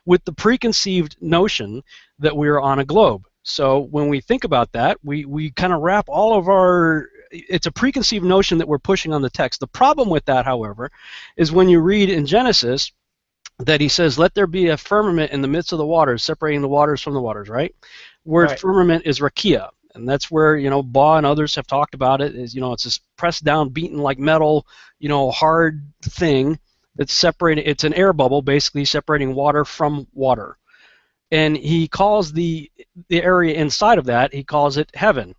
with the preconceived notion that we're on a globe. So when we think about that, we kind of wrap all of our, it's a preconceived notion that we're pushing on the text. The problem with that, however, is when you read in Genesis that he says, let there be a firmament in the midst of the waters, separating the waters from the waters, right? Word Right. firmament is rakia, and that's where, Baugh and others have talked about it, is, it's this pressed down, beaten like metal, hard thing that's separating, it's an air bubble basically separating water from water. And he calls the area inside of that, he calls it heaven.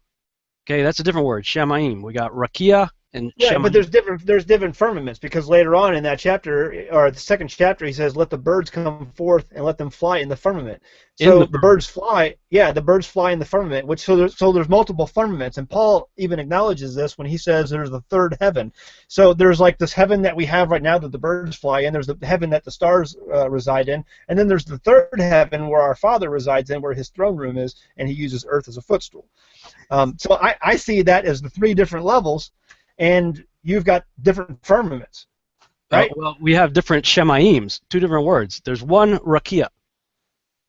Okay, that's a different word, Shemaim. We got rakia and Yeah, but Shema. there's different firmaments, because later on in that chapter, or the second chapter, he says, "Let the birds come forth and let them fly in the firmament." In So the the firmament. birds fly, yeah, the birds fly in the firmament. Which so there's multiple firmaments, and Paul even acknowledges this when he says there's the third heaven. So there's like this heaven that we have right now that the birds fly in. There's the heaven that the stars reside in, and then there's the third heaven where our Father resides in, where his throne room is, and he uses earth as a footstool. So I see that as the three different levels, and you've got different firmaments, right? Well, we have different Shemaims, two different words. There's one Rakia,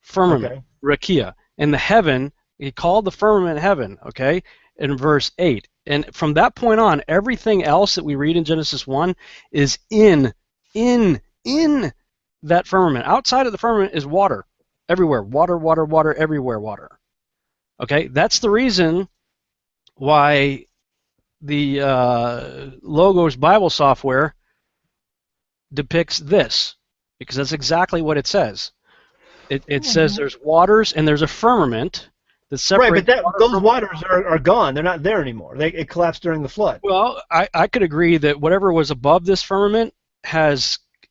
firmament, Okay. Rakia, and the heaven. He called the firmament heaven. Okay, in verse 8. And from that point on, everything else that we read in Genesis 1 is in that firmament. Outside of the firmament is water, everywhere. Water, water, water, everywhere, water. Okay, that's the reason why the Logos Bible software depicts this, because that's exactly what it says. It says there's waters and there's a firmament that Right, but separates water those from. waters are gone. They're not there anymore. It collapsed during the flood. Well, I could agree that whatever was above this firmament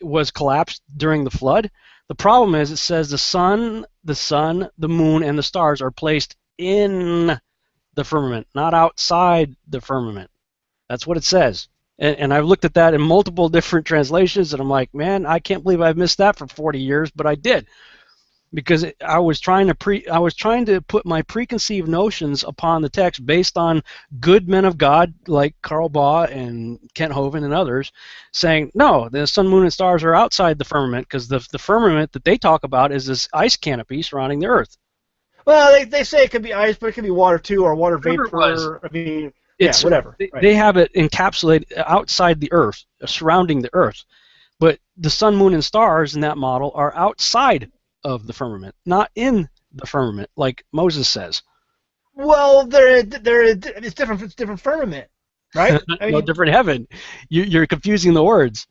was collapsed during the flood. The problem is it says the sun, the moon, and the stars are placed in the firmament, not outside the firmament. That's what it says. And I've looked at that in multiple different translations, and I'm like, man, I can't believe I've missed that for 40 years, but I did, because I was trying to put my preconceived notions upon the text based on good men of God like Karl Baugh and Kent Hovind and others, saying no, the sun, moon, and stars are outside the firmament, because the firmament that they talk about is this ice canopy surrounding the earth. Well, they say it could be ice, but it could be water too, or water Whatever it was. vapor. I mean, yeah, It's whatever. Right. they have it encapsulated outside the earth, surrounding the earth, but the sun, moon, and stars in that model are outside of the firmament, not in the firmament, like Moses says. Well, it's different. It's different firmament, right? I No, mean, different heaven. You're confusing the words.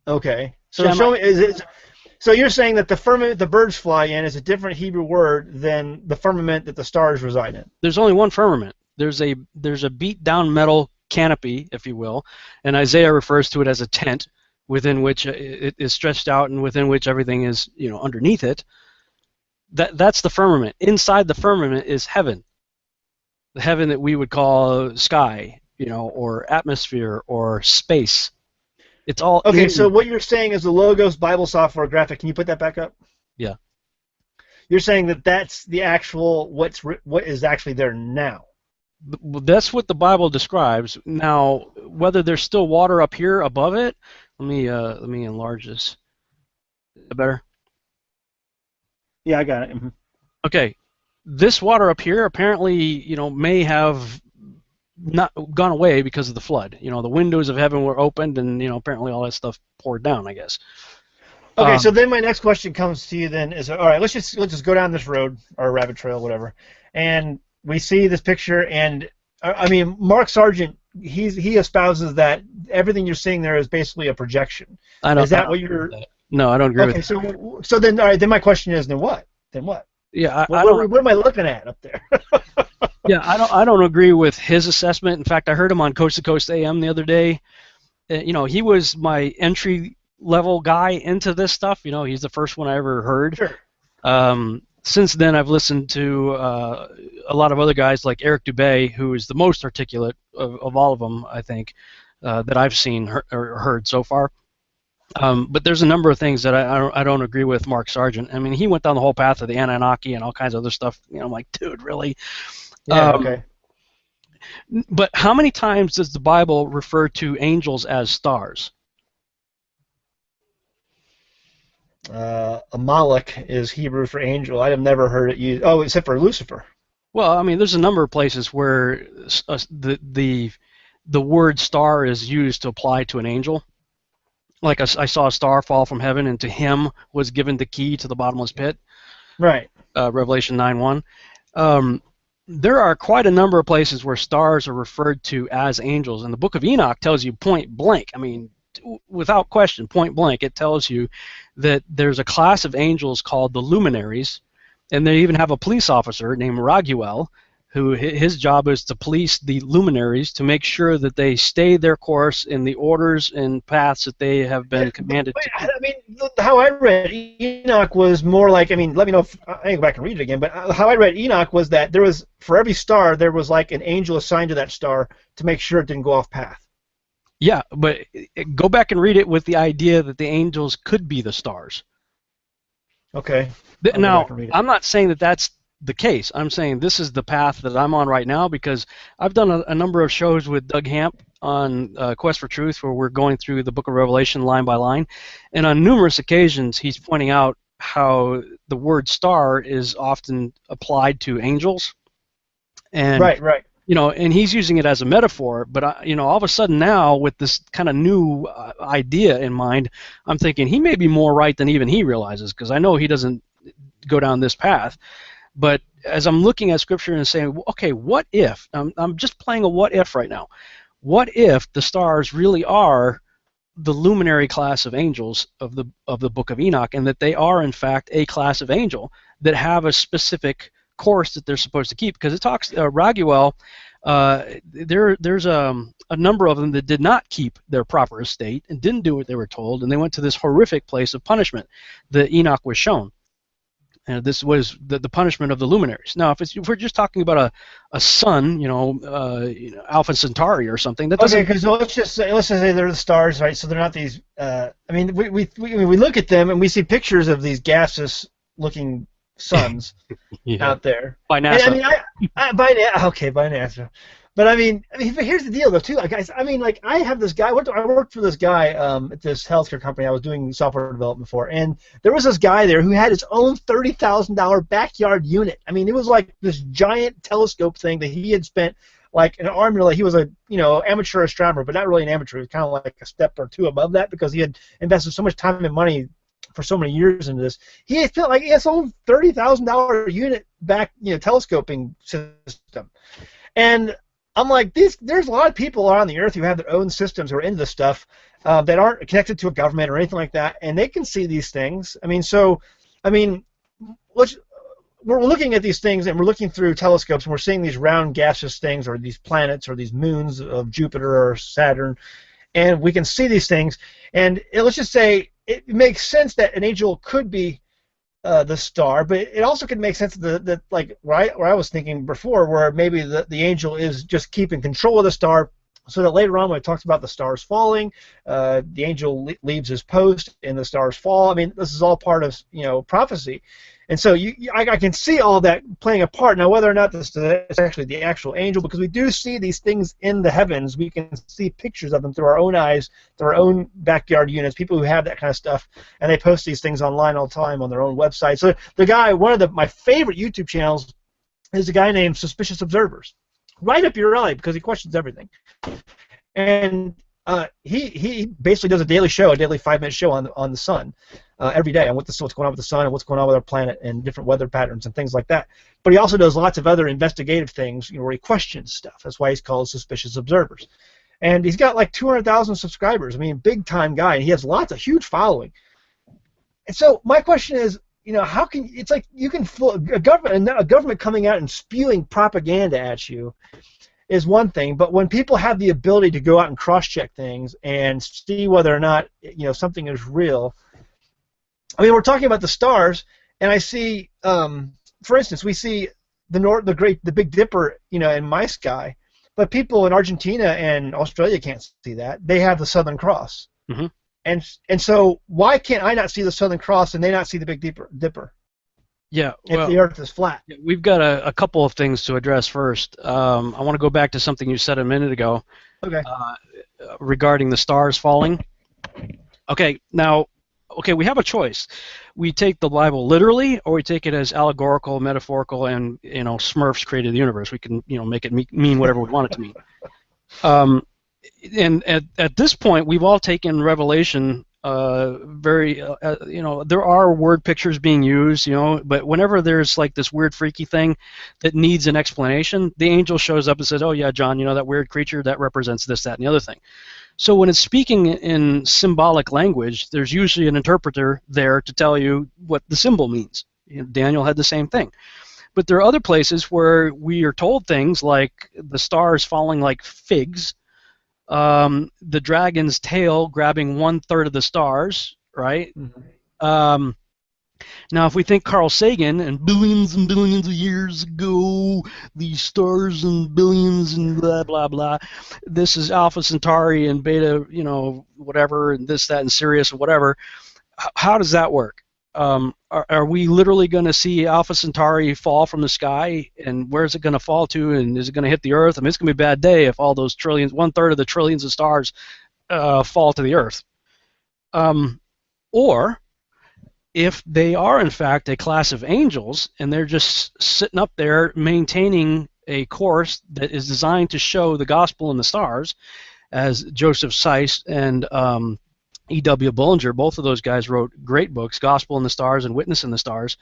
okay. So Shema, show me. So you're saying that the firmament the birds fly in is a different Hebrew word than the firmament that the stars reside in? there's only one firmament. There's a beat down metal canopy, if you will, and Isaiah refers to it as a tent within which it is stretched out and within which everything is, underneath it. That's the firmament. Inside the firmament is heaven, the heaven that we would call sky, or atmosphere or space. It's all Okay, in. so what you're saying is the Logos Bible software graphic. Can you put that back up? Yeah. You're saying that that's the actual what is actually there now. That's what the Bible describes. Now, whether there's still water up here above it, let me enlarge this. Is that better? Yeah, I got it. Mm-hmm. Okay. This water up here apparently, may have not gone away because of the flood. The windows of heaven were opened, and apparently all that stuff poured down, I guess. Okay, so then my next question comes to you then is, all right, let's just go down this road or rabbit trail, whatever, and we see this picture, and I mean, Mark Sargent, he espouses that everything you're seeing there is basically a projection. Is that what you're? No, I don't agree with that. that. Okay, so then all right, then my question is, then what? Then what? Yeah, What am I looking at up there? Yeah, I don't agree with his assessment. In fact, I heard him on Coast to Coast AM the other day. He was my entry level guy into this stuff. He's the first one I ever heard. Sure. Since then, I've listened to a lot of other guys like Eric Dubay, who is the most articulate of all of them, I think, that I've seen or heard so far. But there's a number of things that I don't agree with Mark Sargent. I mean, he went down the whole path of the Anunnaki and all kinds of other stuff. I'm like, dude, really? Yeah. Okay. But how many times does the Bible refer to angels as stars? Amalek is Hebrew for angel. I have never heard it used. Oh, except for Lucifer. Well, I mean, there's a number of places where the word star is used to apply to an angel. Like I saw a star fall from heaven, and to him was given the key to the bottomless pit. Right. Revelation 9:1. There are quite a number of places where stars are referred to as angels, and the Book of Enoch tells you point blank. I mean, without question, point blank, it tells you that there's a class of angels called the luminaries, and they even have a police officer named Raguel his job is to police the luminaries to make sure that they stay their course in the orders and paths that they have been commanded to keep. I mean, how I read Enoch was more like, I mean, let me know if I can go back and read it again, but how I read Enoch was that there was, for every star, there was like an angel assigned to that star to make sure it didn't go off path. Yeah, but go back and read it with the idea that the angels could be the stars. Okay. Now, I'm not saying that that's the case. I'm saying this is the path that I'm on right now because I've done a number of shows with Doug Hamp on Quest for Truth where we're going through the book of Revelation line by line, and on numerous occasions he's pointing out how the word star is often applied to angels. And right. You know, and he's using it as a metaphor, but you know, all of a sudden now with this kind of new idea in mind, I'm thinking he may be more right than even he realizes, because I know he doesn't go down this path. But as I'm looking at Scripture and saying, okay, what if? I'm just playing a what if right now. What if the stars really are the luminary class of angels of the Book of Enoch, and that they are in fact a class of angel that have a specific course that they're supposed to keep? Because it talks Raguel, there's a number of them that did not keep their proper estate and didn't do what they were told, and they went to this horrific place of punishment that Enoch was shown. And this was the punishment of the luminaries. Now, if we're just talking about a sun, Alpha Centauri or something, that doesn't. Okay, because let's just say they're the stars, right? So they're not these. I mean, we look at them and we see pictures of these gaseous-looking suns out there by NASA. And, by NASA. But I mean, but here's the deal, though, too, guys. I mean, like, I have this guy. I worked for this guy at this healthcare company I was doing software development for, and there was this guy there who had his own $30,000 backyard unit. I mean, it was like this giant telescope thing that he had spent like an arm. Like, he was a amateur astronomer, but not really an amateur. He was kind of like a step or two above that because he had invested so much time and money for so many years into this. He felt like he had his own $30,000 unit telescoping system, and I'm like, there's a lot of people on the earth who have their own systems who are into this stuff that aren't connected to a government or anything like that, and they can see these things. We're looking at these things, and we're looking through telescopes, and we're seeing these round gaseous things, or these planets, or these moons of Jupiter or Saturn, and we can see these things. And let's just say it makes sense that an angel could be the star, but it also could make sense that like where I was thinking before, where maybe the angel is just keeping control of the star, so that later on when it talks about the stars falling, the angel leaves his post and the stars fall. I mean, this is all part of prophecy, and so I can see all that playing a part. Now, whether or not this is actually the actual angel, because we do see these things in the heavens, we can see pictures of them through our own eyes, through our own backyard units, people who have that kind of stuff, and they post these things online all the time on their own website. So the guy, one of my favorite YouTube channels is a guy named Suspicious Observers. Right up your alley, because he questions everything. And he basically does a daily 5-minute show on the sun every day on what's going on with the sun and what's going on with our planet and different weather patterns and things like that. But he also does lots of other investigative things, where he questions stuff. That's why he's called Suspicious Observers. And he's got like 200,000 subscribers. I mean, big time guy, and he has a huge following. And so my question is, how can it's like you can a government coming out and spewing propaganda at you is one thing, but when people have the ability to go out and cross-check things and see whether or not something is real. I mean, we're talking about the stars, and I see, for instance, we see the Big Dipper, in my sky, but people in Argentina and Australia can't see that. They have the Southern Cross, and so why can't I not see the Southern Cross and they not see the Big Dipper? Yeah, if the Earth is flat. We've got a couple of things to address first. I want to go back to something you said a minute ago. Okay. Regarding the stars falling. Okay, now, we have a choice. We take the Bible literally, or we take it as allegorical, metaphorical, and Smurfs created the universe. We can make it mean whatever we want it to mean. And at this point, we've all taken Revelation. There are word pictures being used, but whenever there's like this weird freaky thing that needs an explanation, the angel shows up and says, oh yeah, John, that weird creature, that represents this, that, and the other thing. So when it's speaking in symbolic language, there's usually an interpreter there to tell you what the symbol means. Daniel had the same thing. But there are other places where we are told things like the stars falling like figs, the dragon's tail grabbing 1/3 of the stars, right? Mm-hmm. Now, if we think Carl Sagan and billions of years ago, these stars and billions and blah, blah, blah, this is Alpha Centauri and Beta, whatever, and this, that, and Sirius, and whatever, how does that work? Are we literally going to see Alpha Centauri fall from the sky, and where's it going to fall to, and is it going to hit the Earth? I mean, it's going to be a bad day if all those trillions, 1/3 of the trillions of stars fall to the Earth. Or if they are in fact a class of angels and they're just sitting up there maintaining a course that is designed to show the gospel in the stars, as Joseph Seiss and E.W. Bullinger, both of those guys wrote great books, Gospel in the Stars and Witness in the Stars,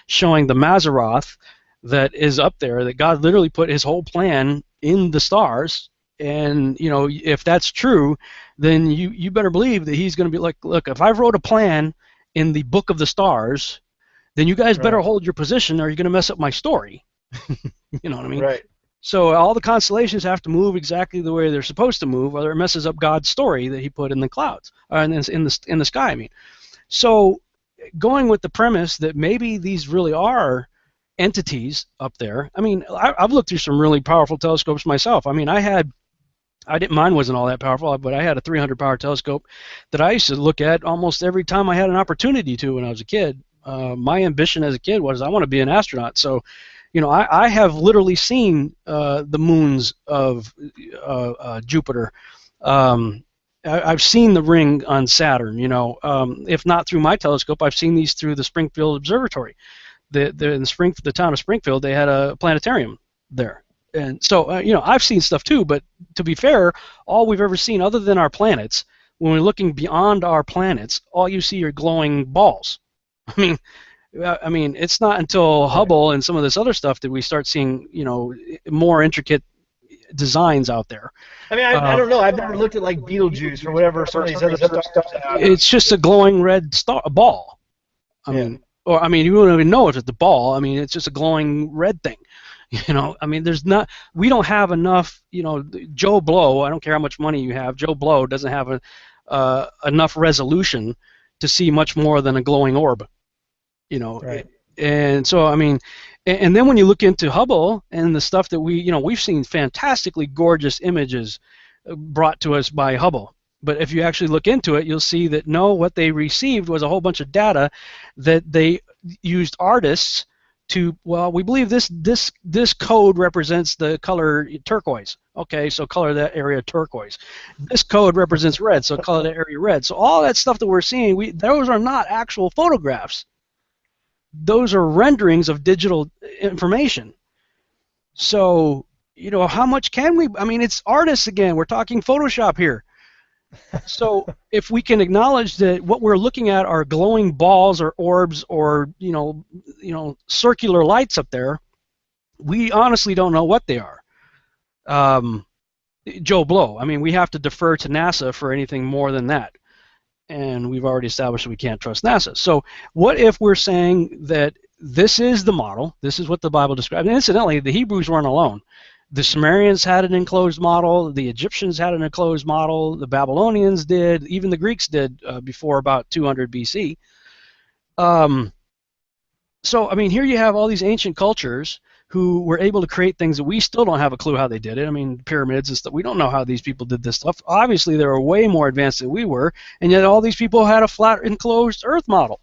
showing the Mazzaroth that is up there, that God literally put his whole plan in the stars. And if that's true, then you better believe that he's going to be like, look, if I wrote a plan in the book of the stars, then you guys better hold your position or you're going to mess up my story. You know what I mean? Right. So all the constellations have to move exactly the way they're supposed to move, or it messes up God's story that he put in the clouds, in the sky, I mean. So going with the premise that maybe these really are entities up there, I mean, I've looked through some really powerful telescopes myself. I mean, mine wasn't all that powerful, but I had a 300 power telescope that I used to look at almost every time I had an opportunity to when I was a kid. My ambition as a kid was I want to be an astronaut. So, I have literally seen the moons of Jupiter. I've seen the ring on Saturn. If not through my telescope, I've seen these through the Springfield Observatory. In the town of Springfield, they had a planetarium there. And so, I've seen stuff too, but to be fair, all we've ever seen other than our planets, when we're looking beyond our planets, all you see are glowing balls. I mean, it's not until Hubble and some of this other stuff that we start seeing, more intricate designs out there. I mean, I don't know. I've never looked at like Betelgeuse or whatever some of these other stars have. It's just a glowing red ball. I mean, you wouldn't even know if it's the ball. I mean, it's just a glowing red thing. I mean, we don't have enough, Joe Blow, I don't care how much money you have, Joe Blow doesn't have enough resolution to see much more than a glowing orb, Right. And so, I mean, and then when you look into Hubble and the stuff that we've seen fantastically gorgeous images brought to us by Hubble. But if you actually look into it, you'll see that what they received was a whole bunch of data that they used artists to, we believe this code represents the color turquoise. Okay, so color that area turquoise. This code represents red, so color that area red. So all that stuff that we're seeing, those are not actual photographs. Those are renderings of digital information. So, how much can we? I mean, it's artists again. We're talking Photoshop here. So if we can acknowledge that what we're looking at are glowing balls or orbs or circular lights up there, we honestly don't know what they are. Joe Blow. I mean, we have to defer to NASA for anything more than that, and we've already established that we can't trust NASA. So what if we're saying that this is the model, this is what the Bible describes? And incidentally, the Hebrews weren't alone. The Sumerians had an enclosed model, the Egyptians had an enclosed model, the Babylonians did, even the Greeks did before about 200 BC. So, I mean, here you have all these ancient cultures who were able to create things that we still don't have a clue how they did it. I mean, pyramids and stuff, we don't know how these people did this stuff. Obviously, they were way more advanced than we were, and yet all these people had a flat enclosed Earth model.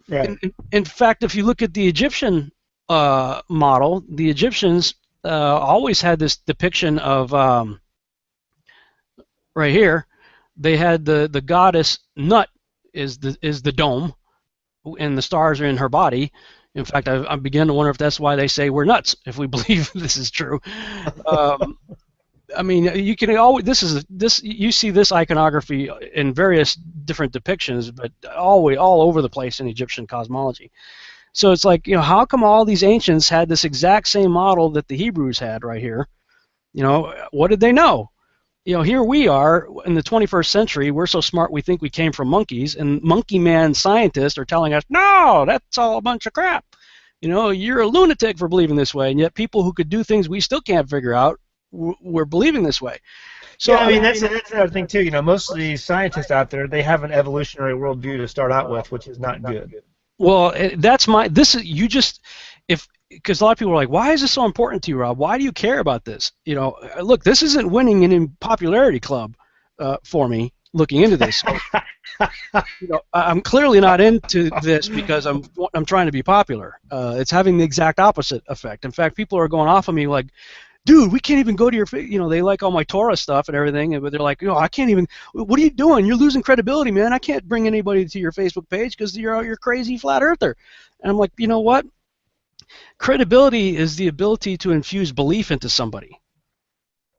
Right. In fact, if you look at the Egyptian model, the Egyptians always had this depiction of right here. They had the goddess Nut is the dome, and the stars are in her body. In fact, I begin to wonder if that's why they say we're nuts if we believe this is true. I mean, you can always you see this iconography in various different depictions, but all over the place in Egyptian cosmology. So it's like, how come all these ancients had this exact same model that the Hebrews had right here? What did they know? Here we are in the 21st century. We're so smart we think we came from monkeys, and monkey man scientists are telling us, no, that's all a bunch of crap. you're a lunatic for believing this way, and yet people who could do things we still can't figure out were believing this way. So yeah, I mean that's another thing too. Most of these scientists out there, they have an evolutionary worldview to start out with, which is not good. Well, because a lot of people are like, why is this so important to you, Rob? Why do you care about this? Look, this isn't winning in popularity club for me looking into this. So, I'm clearly not into this because I'm trying to be popular. It's having the exact opposite effect. In fact, people are going off of me like, dude, we can't even go to your, they like all my Torah stuff and everything, but they're like, I can't even, what are you doing? You're losing credibility, man. I can't bring anybody to your Facebook page because you're crazy flat earther. And I'm like, you know what? Credibility is the ability to infuse belief into somebody.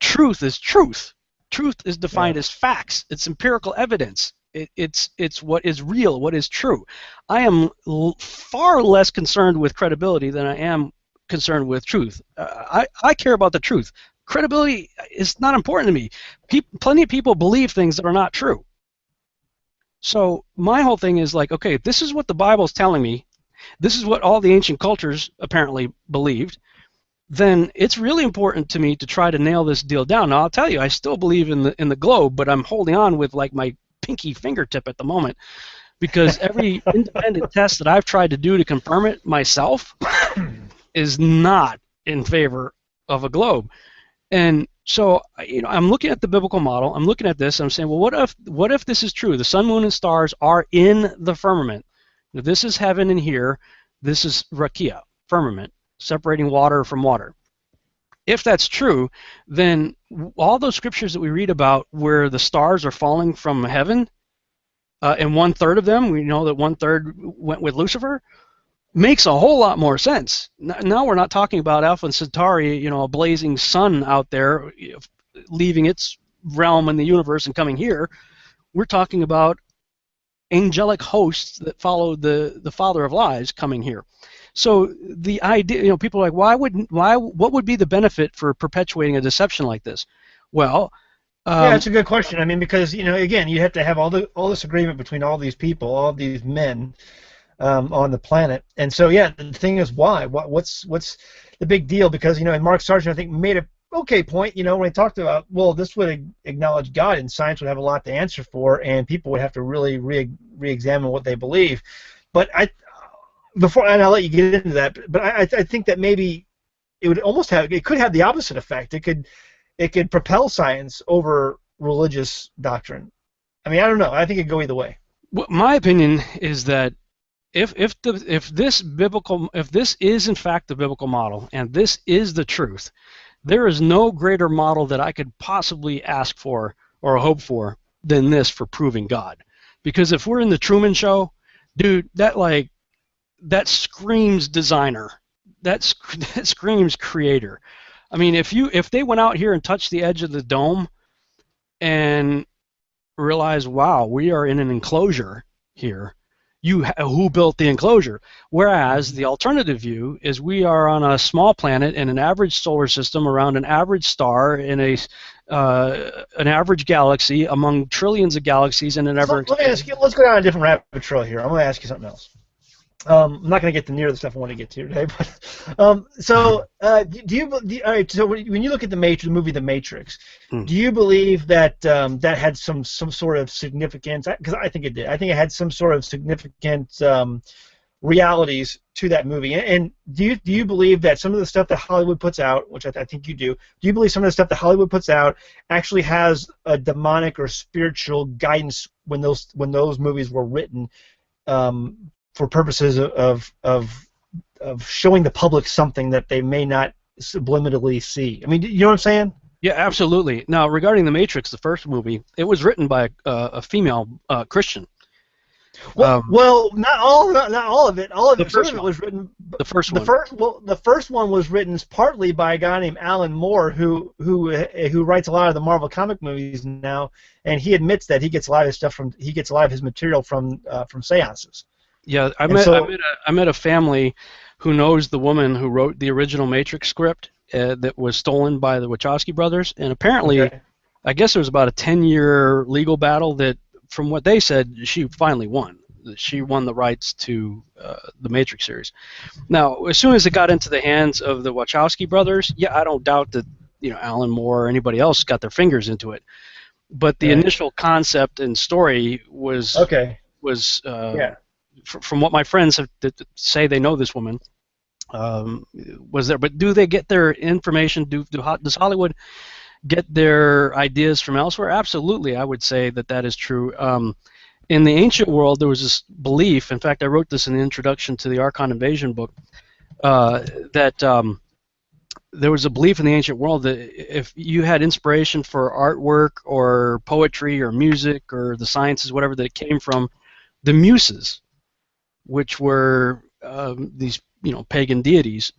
Truth is truth. Truth is defined as facts. It's empirical evidence. It's what is real, what is true. I am far less concerned with credibility than I am concerned with truth. I care about the truth. Credibility is not important to me. Plenty of people believe things that are not true. So my whole thing is like, okay, this is what the Bible's telling me. This is what all the ancient cultures apparently believed. Then it's really important to me to try to nail this deal down. Now I'll tell you, I still believe in the globe, but I'm holding on with like my pinky fingertip at the moment, because every independent test that I've tried to do to confirm it myself is not in favor of a globe. And so, I'm looking at the biblical model. I'm looking at this. And I'm saying, well, what if this is true? The sun, moon, and stars are in the firmament. Now, this is heaven, and here, this is rakia, firmament, separating water from water. If that's true, then all those scriptures that we read about where the stars are falling from heaven, and 1/3 of them, we know that 1/3 went with Lucifer, makes a whole lot more sense. Now we're not talking about Alpha Centauri, a blazing sun out there leaving its realm in the universe and coming here. We're talking about angelic hosts that followed the father of lies coming here. So the idea, people are like, what would be the benefit for perpetuating a deception like this? Well, yeah, it's a good question. I mean, because again, you have to have all this agreement between all these people, all these men on the planet, and so yeah, the thing is, why? What's the big deal? Because and Mark Sargent, I think, made a okay point. When he talked about, well, this would acknowledge God, and science would have a lot to answer for, and people would have to really re-examine what they believe. But and I'll let you get into that, but I think that maybe it could have the opposite effect. It could propel science over religious doctrine. I mean, I don't know. I think it could go either way. Well, my opinion is that if this is in fact the biblical model, and this is the truth, there is no greater model that I could possibly ask for or hope for than this for proving God. Because if we're in the Truman Show, dude, that screams designer. That screams creator. I mean, if they went out here and touched the edge of the dome and realized, wow, we are in an enclosure here, who built the enclosure? Whereas the alternative view is we are on a small planet in an average solar system around an average star in an average galaxy among trillions of galaxies in an ever. Let me ask you. Let's go down a different rabbit trail here. I'm going to ask you something else. I'm not going to get to near the stuff I want to get to today, but so all right? So when you look at the movie The Matrix, do you believe that that had some sort of significance? Because I think it did. I think it had some sort of significant realities to that movie. And do you believe that some of the stuff that Hollywood puts out, which I think you do you believe some of the stuff that Hollywood puts out actually has a demonic or spiritual guidance when those movies were written? For purposes of showing the public something that they may not subliminally see. I mean, you know what I'm saying? Yeah, absolutely. Now, regarding The Matrix, the first movie, it was written by a female Christian. Well, not all of it. All of it. Some of it was written. The first one. The first one was written partly by a guy named Alan Moore, who writes a lot of the Marvel comic movies now, and he admits that he gets a lot of his material from seances. Yeah, I met a family who knows the woman who wrote the original Matrix script that was stolen by the Wachowski brothers, and apparently, I guess there was about a 10-year legal battle that, from what they said, she finally won. She won the rights to the Matrix series. Now, as soon as it got into the hands of the Wachowski brothers, yeah, I don't doubt that Alan Moore or anybody else got their fingers into it. But the initial concept and story was yeah. From what my friends have say they know this woman was there. But do they get their information? Does Hollywood get their ideas from elsewhere? Absolutely, I would say that is true. In the ancient world, there was this belief. In fact, I wrote this in the introduction to the Archon Invasion book. That there was a belief in the ancient world that if you had inspiration for artwork or poetry or music or the sciences, whatever, that it came from the Muses, which were these pagan deities.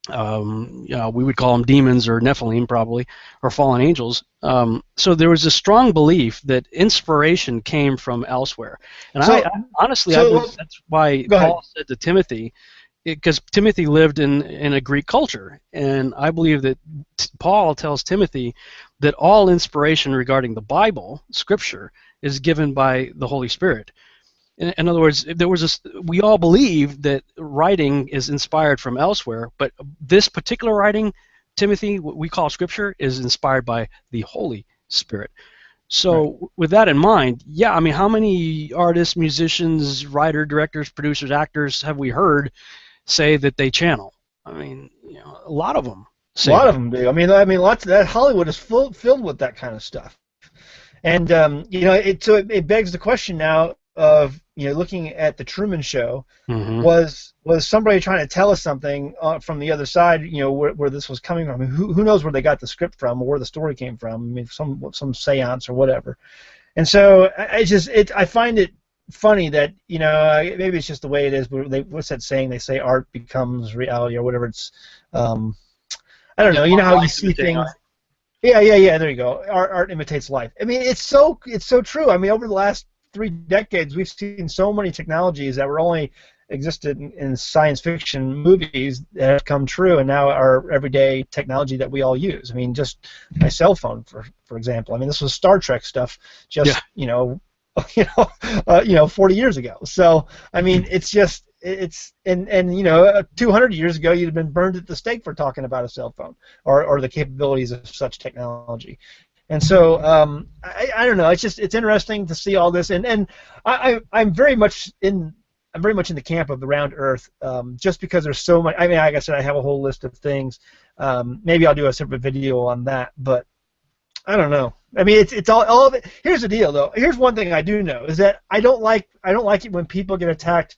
We would call them demons or Nephilim probably, or fallen angels. So there was a strong belief that inspiration came from elsewhere. And I honestly, I believe that's why Paul said to Timothy, because Timothy lived in a Greek culture, and I believe that Paul tells Timothy that all inspiration regarding the Bible, Scripture, is given by the Holy Spirit. In other words, we all believe that writing is inspired from elsewhere, but this particular writing, Timothy, what we call Scripture, is inspired by the Holy Spirit. So with that in mind, yeah, I mean, how many artists, musicians, writers, directors, producers, actors have we heard say that they channel? I mean, a lot of them say a lot of them do. I mean, lots of that. Hollywood is filled with that kind of stuff. And it begs the question now of looking at the Truman Show. Mm-hmm. Was somebody trying to tell us something from the other side? Where this was coming from? I mean, who knows where they got the script from or where the story came from? I mean, some seance or whatever. And so I find it funny that maybe it's just the way it is. But what's that saying? They say art becomes reality or whatever. It's I don't know. You know how you see things. Yeah. There you go. Art imitates life. I mean, it's so true. I mean, over the last 3 decades, we've seen so many technologies that were only existed in science fiction movies that have come true, and now are everyday technology that we all use. I mean, just my cell phone, for example. I mean, this was Star Trek stuff just 40 years ago. So I mean, it's 200 years ago you'd have been burned at the stake for talking about a cell phone or the capabilities of such technology. And so I don't know. It's interesting to see all this, and I'm very much in the camp of the round Earth, just because there's so much. I mean, like I said, I have a whole list of things. Maybe I'll do a separate video on that, but I don't know. I mean, it's all of it. Here's the deal, though. Here's one thing I do know is that I don't like it when people get attacked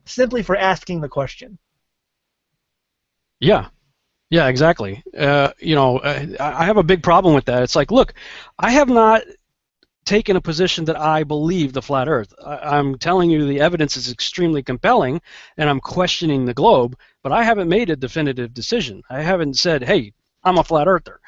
simply for asking the question. Yeah. Yeah, exactly. I have a big problem with that. It's like, look, I have not taken a position that I believe the flat Earth. I'm telling you the evidence is extremely compelling, and I'm questioning the globe, but I haven't made a definitive decision. I haven't said, hey, I'm a flat earther.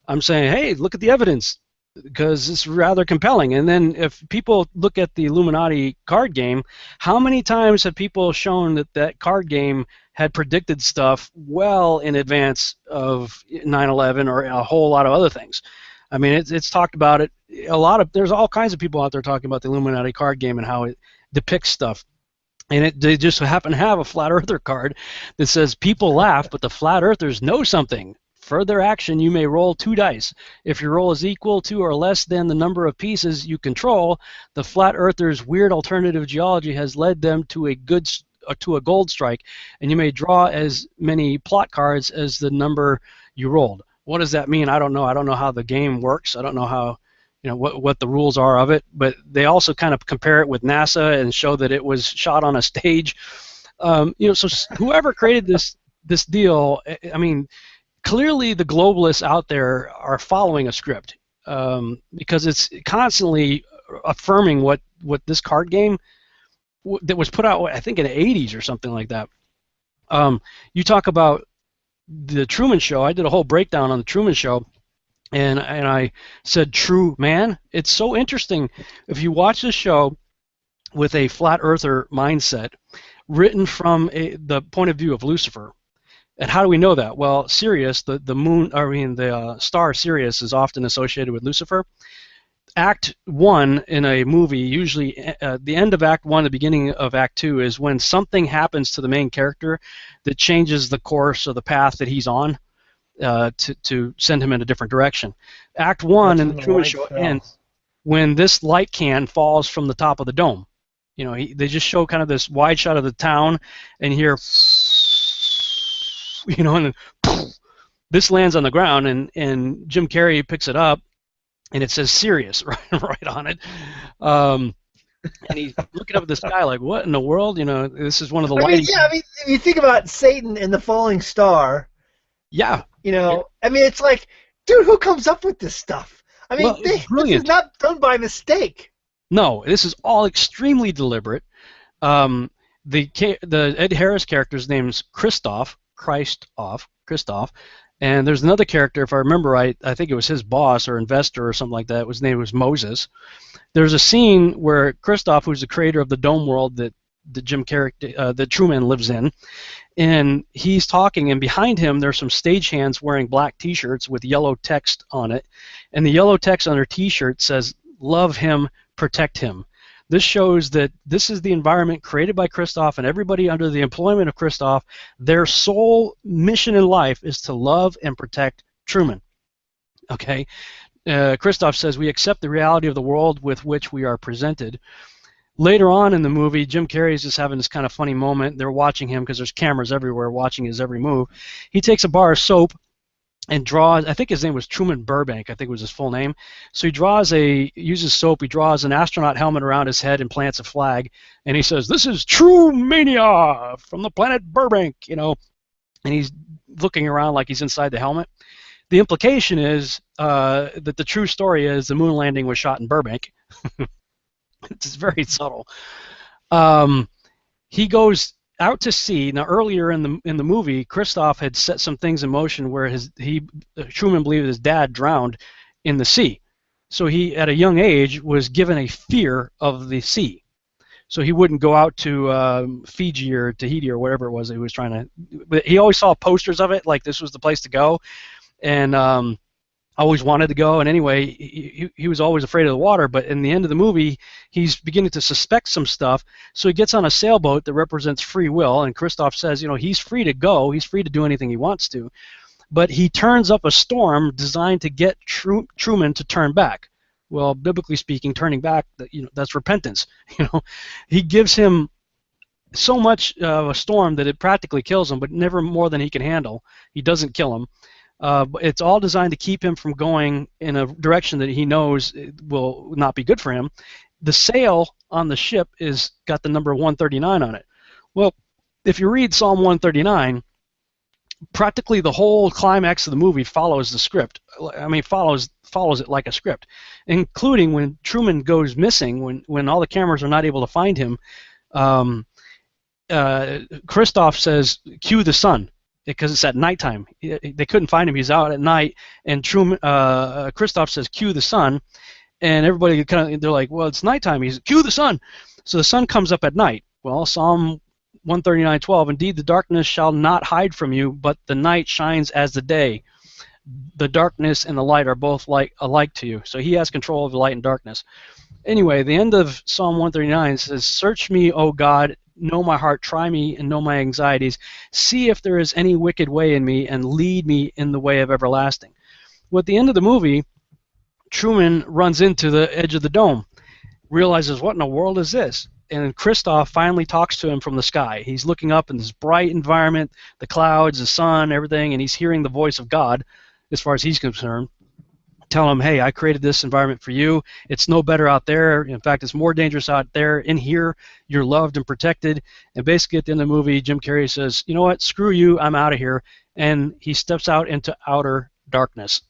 I'm saying, hey, look at the evidence, because it's rather compelling. And then if people look at the Illuminati card game, how many times have people shown that card game had predicted stuff well in advance of 9/11 or a whole lot of other things? I mean, it's talked about it. There's all kinds of people out there talking about the Illuminati card game and how it depicts stuff. And they just happen to have a flat earther card that says people laugh, but the flat earthers know something. Further action, you may roll 2 dice. If your roll is equal to or less than the number of pieces you control, the flat earthers' weird alternative geology has led them to a gold strike, and you may draw as many plot cards as the number you rolled. What does that mean? I don't know. I don't know how the game works. I don't know how, what the rules are of it. But they also kind of compare it with NASA and show that it was shot on a stage. So whoever created this deal, I mean, clearly the globalists out there are following a script, because it's constantly affirming what this card game that was put out, I think, in the 80s or something like that. You talk about the Truman Show. I did a whole breakdown on the Truman Show, and I said, true man. It's so interesting. If you watch the show with a flat earther mindset, written from the point of view of Lucifer. And how do we know that? Well, Sirius, the star Sirius is often associated with Lucifer. Act 1 in a movie, usually the end of Act 1, the beginning of Act 2, is when something happens to the main character that changes the course or the path that he's on to send him in a different direction. Act 1 That's in when the the Truman lights Show fell. ends when this light can falls from the top of the dome. You know, they just show kind of this wide shot of the town, and you hear, you know, and then this lands on the ground, and Jim Carrey picks it up, and it says "Serious" right on it. And he's looking up at the sky like, what in the world? You know, this is one of the lighting. I mean, if you think about Satan and the falling star, Yeah. you know, I mean, it's like, dude, who comes up with this stuff? I mean, Well, it's this brilliant. is not done by mistake. No, this is all extremely deliberate. The Ed Harris character's name's Christoph, and there's another character, if I remember right, I think it was his boss or investor or something like that. His name was Moses. There's a scene where Christoph, who's the creator of the dome world that that Truman lives in, and he's talking, and behind him there's some stagehands wearing black T-shirts with yellow text on it, and the yellow text on their T-shirt says, "Love him, protect him." This shows that this is the environment created by Christoph, and everybody under the employment of Christoph, their sole mission in life is to love and protect Truman. Okay? Christoph says, "We accept the reality of the world with which we are presented." Later on in the movie, Jim Carrey is just having this kind of funny moment. They're watching him because there's cameras everywhere watching his every move. He takes a bar of soap and draws, I think his name was Truman Burbank, I think was his full name. So he uses soap, he draws an astronaut helmet around his head and plants a flag, and he says, "This is True Mania from the planet Burbank," you know, and he's looking around like he's inside the helmet. The implication is that the true story is the moon landing was shot in Burbank. It's very subtle. He goes out to sea. Now, earlier in the movie, Christoph had set some things in motion where Truman believed his dad drowned in the sea. So he, at a young age, was given a fear of the sea. So he wouldn't go out to Fiji or Tahiti or whatever it was that he was trying to. But he always saw posters of it, like this was the place to go, and always wanted to go. And anyway, he was always afraid of the water. But in the end of the movie, he's beginning to suspect some stuff. So he gets on a sailboat that represents free will. And Christoph says, you know, he's free to go. He's free to do anything he wants to. But he turns up a storm designed to get Truman to turn back. Well, biblically speaking, turning back, that's repentance. You know, he gives him so much of a storm that it practically kills him, but never more than he can handle. He doesn't kill him. It's all designed to keep him from going in a direction that he knows will not be good for him. The sail on the ship is got the number 139 on it. Well, if you read Psalm 139, practically the whole climax of the movie follows the script. I mean, follows it like a script, including when Truman goes missing, when all the cameras are not able to find him. Christoph says, "Cue the sun," because it's at nighttime. They couldn't find him. He's out at night, and Christoph says, "Cue the sun," and everybody they're like, "Well, it's nighttime." He's, "Cue the sun." So the sun comes up at night. Well, Psalm 139:12, "Indeed, the darkness shall not hide from you, but the night shines as the day. The darkness and the light are both alike to you." So he has control of the light and darkness. Anyway, the end of Psalm 139 says, "Search me, O God, know my heart, try me and know my anxieties. See if there is any wicked way in me, and lead me in the way of everlasting." Well, at the end of the movie, Truman runs into the edge of the dome, realizes, what in the world is this? And Christoph finally talks to him from the sky. He's looking up in this bright environment, the clouds, the sun, everything, and he's hearing the voice of God, as far as he's concerned, tell him, "Hey, I created this environment for you. It's no better out there. In fact, it's more dangerous out there. In here, you're loved and protected." And basically at the end of the movie, Jim Carrey says, "You know what, screw you, I'm out of here." And he steps out into outer darkness.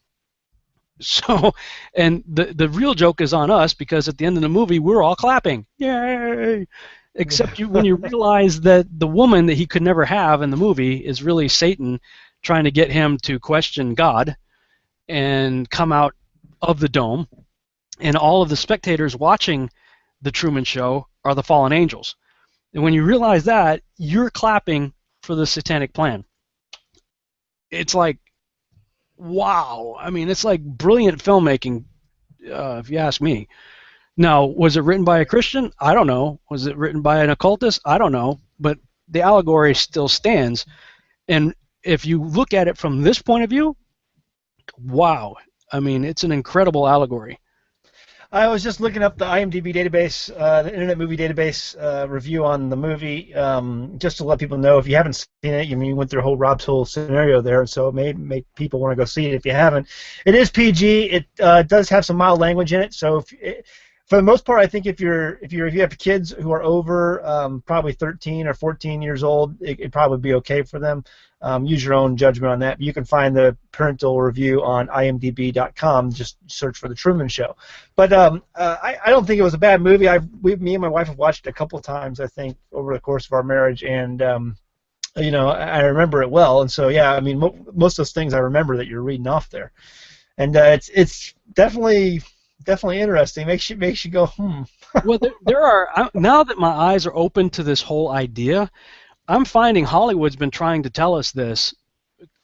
So, and the real joke is on us, because at the end of the movie, we're all clapping. Yay! Except when you realize that the woman that he could never have in the movie is really Satan trying to get him to question God and come out of the dome, and all of the spectators watching the Truman Show are the fallen angels. And when you realize that, you're clapping for the satanic plan. It's like, wow. I mean, it's like brilliant filmmaking if you ask me. Now, was it written by a Christian? I don't know. Was it written by an occultist? I don't know. But the allegory still stands. And if you look at it from this point of view, wow. I mean, it's an incredible allegory. I was just looking up the IMDb database, the Internet Movie Database review on the movie, just to let people know if you haven't seen it. You went through Rob's whole scenario there, and so it may make people want to go see it if you haven't. It is PG. It does have some mild language in it, so for the most part, I think if you have kids who are over probably 13 or 14 years old, it'd probably be okay for them. Use your own judgment on that. You can find the parental review on imdb.com. Just search for The Truman Show. But I don't think it was a bad movie. Me and my wife have watched it a couple of times, I think, over the course of our marriage, and I remember it well. And so, yeah, I mean, most of those things I remember that you're reading off there, and it's definitely interesting. Makes you go, Well, there are, now that my eyes are open to this whole idea, I'm finding Hollywood's been trying to tell us this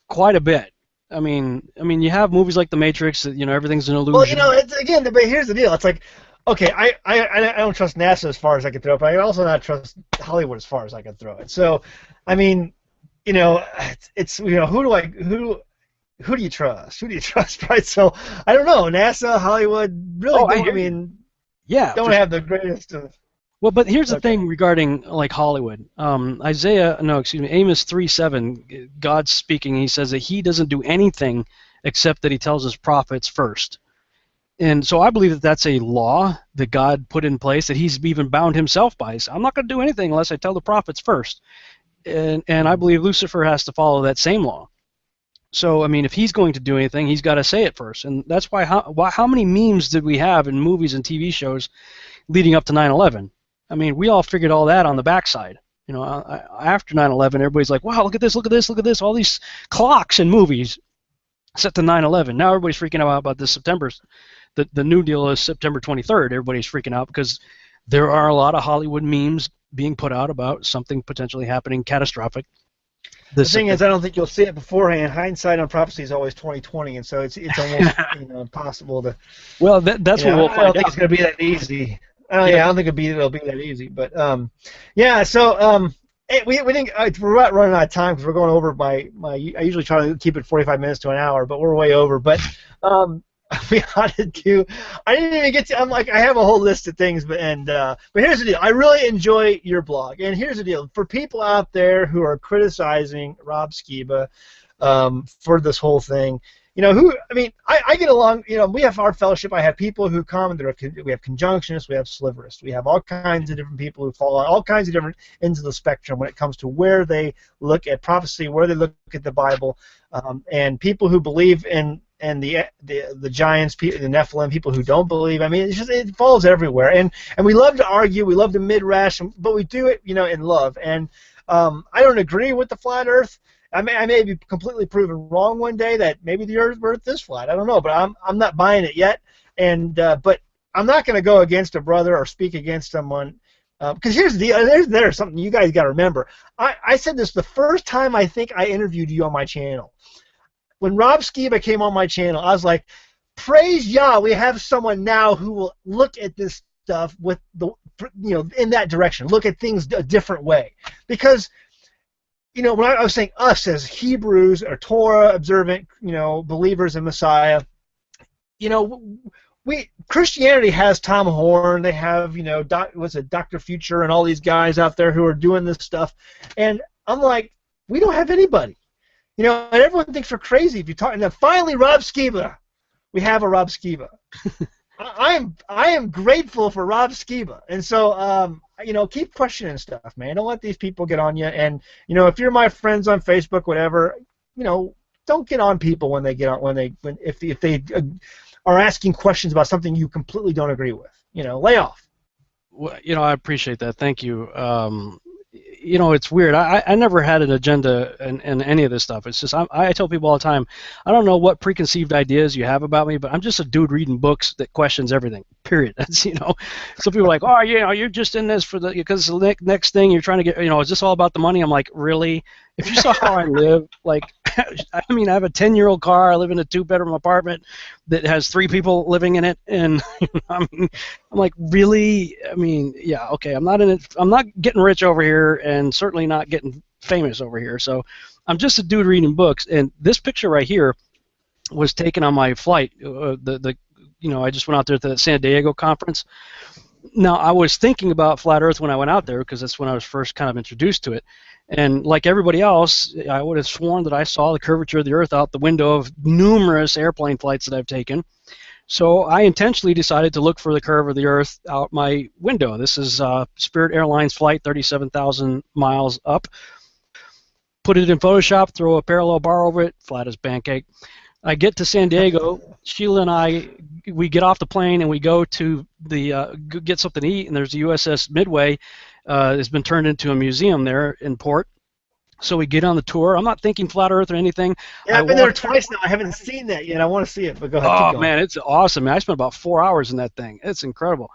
quite a bit. I mean, you have movies like The Matrix, everything's an illusion. Well, but here's the deal. It's like, okay, I don't trust NASA as far as I can throw it, but I can also not trust Hollywood as far as I can throw it. So, I mean, it's who do you trust? Who do you trust, right? So I don't know. NASA, Hollywood, really don't have the greatest. Well, but here's the thing regarding like Hollywood. Amos 3:7, God's speaking. He says that He doesn't do anything except that He tells His prophets first. And so I believe that that's a law that God put in place that He's even bound Himself by. He said, I'm not going to do anything unless I tell the prophets first. And I believe Lucifer has to follow that same law. So, I mean, if he's going to do anything, he's got to say it first. And that's why how many memes did we have in movies and TV shows leading up to 9/11? I mean, we all figured all that on the backside. After 9/11, everybody's like, wow, look at this, look at this, look at this. All these clocks in movies set to 9/11. Now everybody's freaking out about this September. The new deal is September 23rd. Everybody's freaking out because there are a lot of Hollywood memes being put out about something potentially happening catastrophic. The thing is, I don't think you'll see it beforehand. Hindsight on prophecy is always 20/20, and so it's almost impossible to. Well, that's what we'll find out. I don't think it's going to be that easy. I don't think it'll be that easy. But yeah. So we didn't. We're not running out of time because we're going over my. I usually try to keep it 45 minutes to an hour, but we're way over. But we wanted to. I didn't even get to. I'm like, I have a whole list of things, but here's the deal. I really enjoy your blog, and here's the deal. For people out there who are criticizing Rob Skiba for this whole thing, I get along. We have our fellowship. I have people who come, and we have conjunctionists, we have sliverists, we have all kinds of different people who fall on all kinds of different ends of the spectrum when it comes to where they look at prophecy, where they look at the Bible, and people who believe in. And the giants, the Nephilim, people who don't believe. I mean, it falls everywhere. And we love to argue, we love to midrash, but we do it, in love. And I don't agree with the flat Earth. I may be completely proven wrong one day that maybe the Earth is flat. I don't know, but I'm not buying it yet. And but I'm not going to go against a brother or speak against someone. Because here's the deal. There's something you guys got to remember. I said this the first time I think I interviewed you on my channel. When Rob Skiba came on my channel, I was like, praise Yah, we have someone now who will look at this stuff with in that direction, look at things a different way. Because, when I was saying us as Hebrews or Torah observant, believers in Messiah, Christianity has Tom Horn, they have, Dr. Future and all these guys out there who are doing this stuff, and I'm like, we don't have anybody. And everyone thinks we're crazy if you talk. And then finally, Rob Skiba, we have a Rob Skiba. I am grateful for Rob Skiba, and so keep questioning stuff, man. Don't let these people get on you. And if you're my friends on Facebook, whatever, don't get on people when they get on if they are asking questions about something you completely don't agree with. Lay off. Well, I appreciate that. Thank you. It's weird. I never had an agenda in any of this stuff. It's just I tell people all the time, I don't know what preconceived ideas you have about me, but I'm just a dude reading books that questions everything. Period. That's, some people are like, oh, you're just in this because the next thing you're trying to get, is this all about the money? I'm like, really? If you saw how I live, like, I mean, I have a 10-year-old car. I live in a 2-bedroom apartment that has 3 people living in it, and I mean, I'm like, really? I mean, yeah, okay. I'm not in it. I'm not getting rich over here, and certainly not getting famous over here. So I'm just a dude reading books, and this picture right here was taken on my flight. I just went out there to the San Diego conference. Now, I was thinking about flat Earth when I went out there because that's when I was first kind of introduced to it. And like everybody else, I would have sworn that I saw the curvature of the Earth out the window of numerous airplane flights that I've taken. So I intentionally decided to look for the curve of the Earth out my window. This is Spirit Airlines flight, 37,000 miles up. Put it in Photoshop, throw a parallel bar over it, flat as pancake. I get to San Diego. Sheila and I, we get off the plane and we go to get something to eat. And there's the USS Midway. It's been turned into a museum there in port. So we get on the tour. I'm not thinking flat Earth or anything. Yeah, I've been there twice now. I haven't seen that yet. I want to see it, but go ahead. Oh man, it's awesome. I spent about 4 hours in that thing. It's incredible.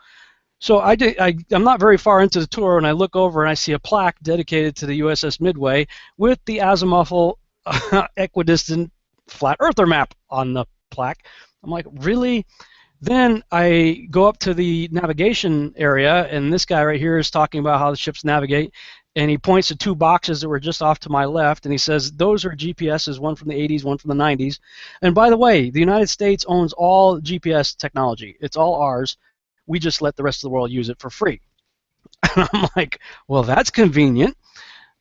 So I'm not very far into the tour, and I look over and I see a plaque dedicated to the USS Midway with the azimuthal equidistant flat earther map on the plaque. I'm like, really? Then I go up to the navigation area, and this guy right here is talking about how the ships navigate, and he points to 2 boxes that were just off to my left, and he says those are GPSs, one from the 80s, one from the 90s. And by the way, the United States owns all GPS technology. It's all ours. We just let the rest of the world use it for free. And I'm like, well, that's convenient.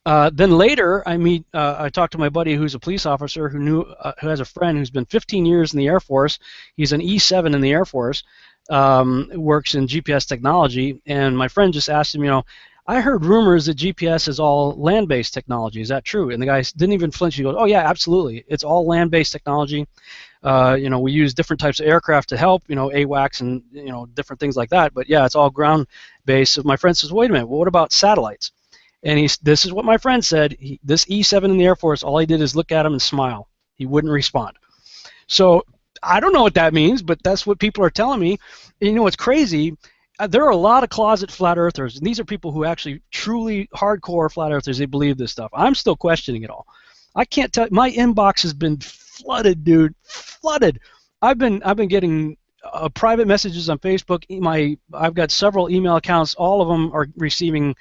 Then later, I talked to my buddy who's a police officer who has a friend who's been 15 years in the Air Force. He's an E7 in the Air Force, works in GPS technology, and my friend just asked him, I heard rumors that GPS is all land-based technology. Is that true? And the guy didn't even flinch. He goes, oh yeah, absolutely. It's all land-based technology. We use different types of aircraft to help, AWACS and different things like that. But yeah, it's all ground-based. So my friend says, wait a minute, well, what about satellites? And this is what my friend said. This E7 in the Air Force, all he did is look at him and smile. He wouldn't respond. So I don't know what that means, but that's what people are telling me. And what's crazy? There are a lot of closet flat earthers, and these are people who actually truly hardcore flat earthers. They believe this stuff. I'm still questioning it all. I can't tell. My inbox has been flooded, dude. Flooded. I've been getting private messages on Facebook. I've got several email accounts. All of them are receiving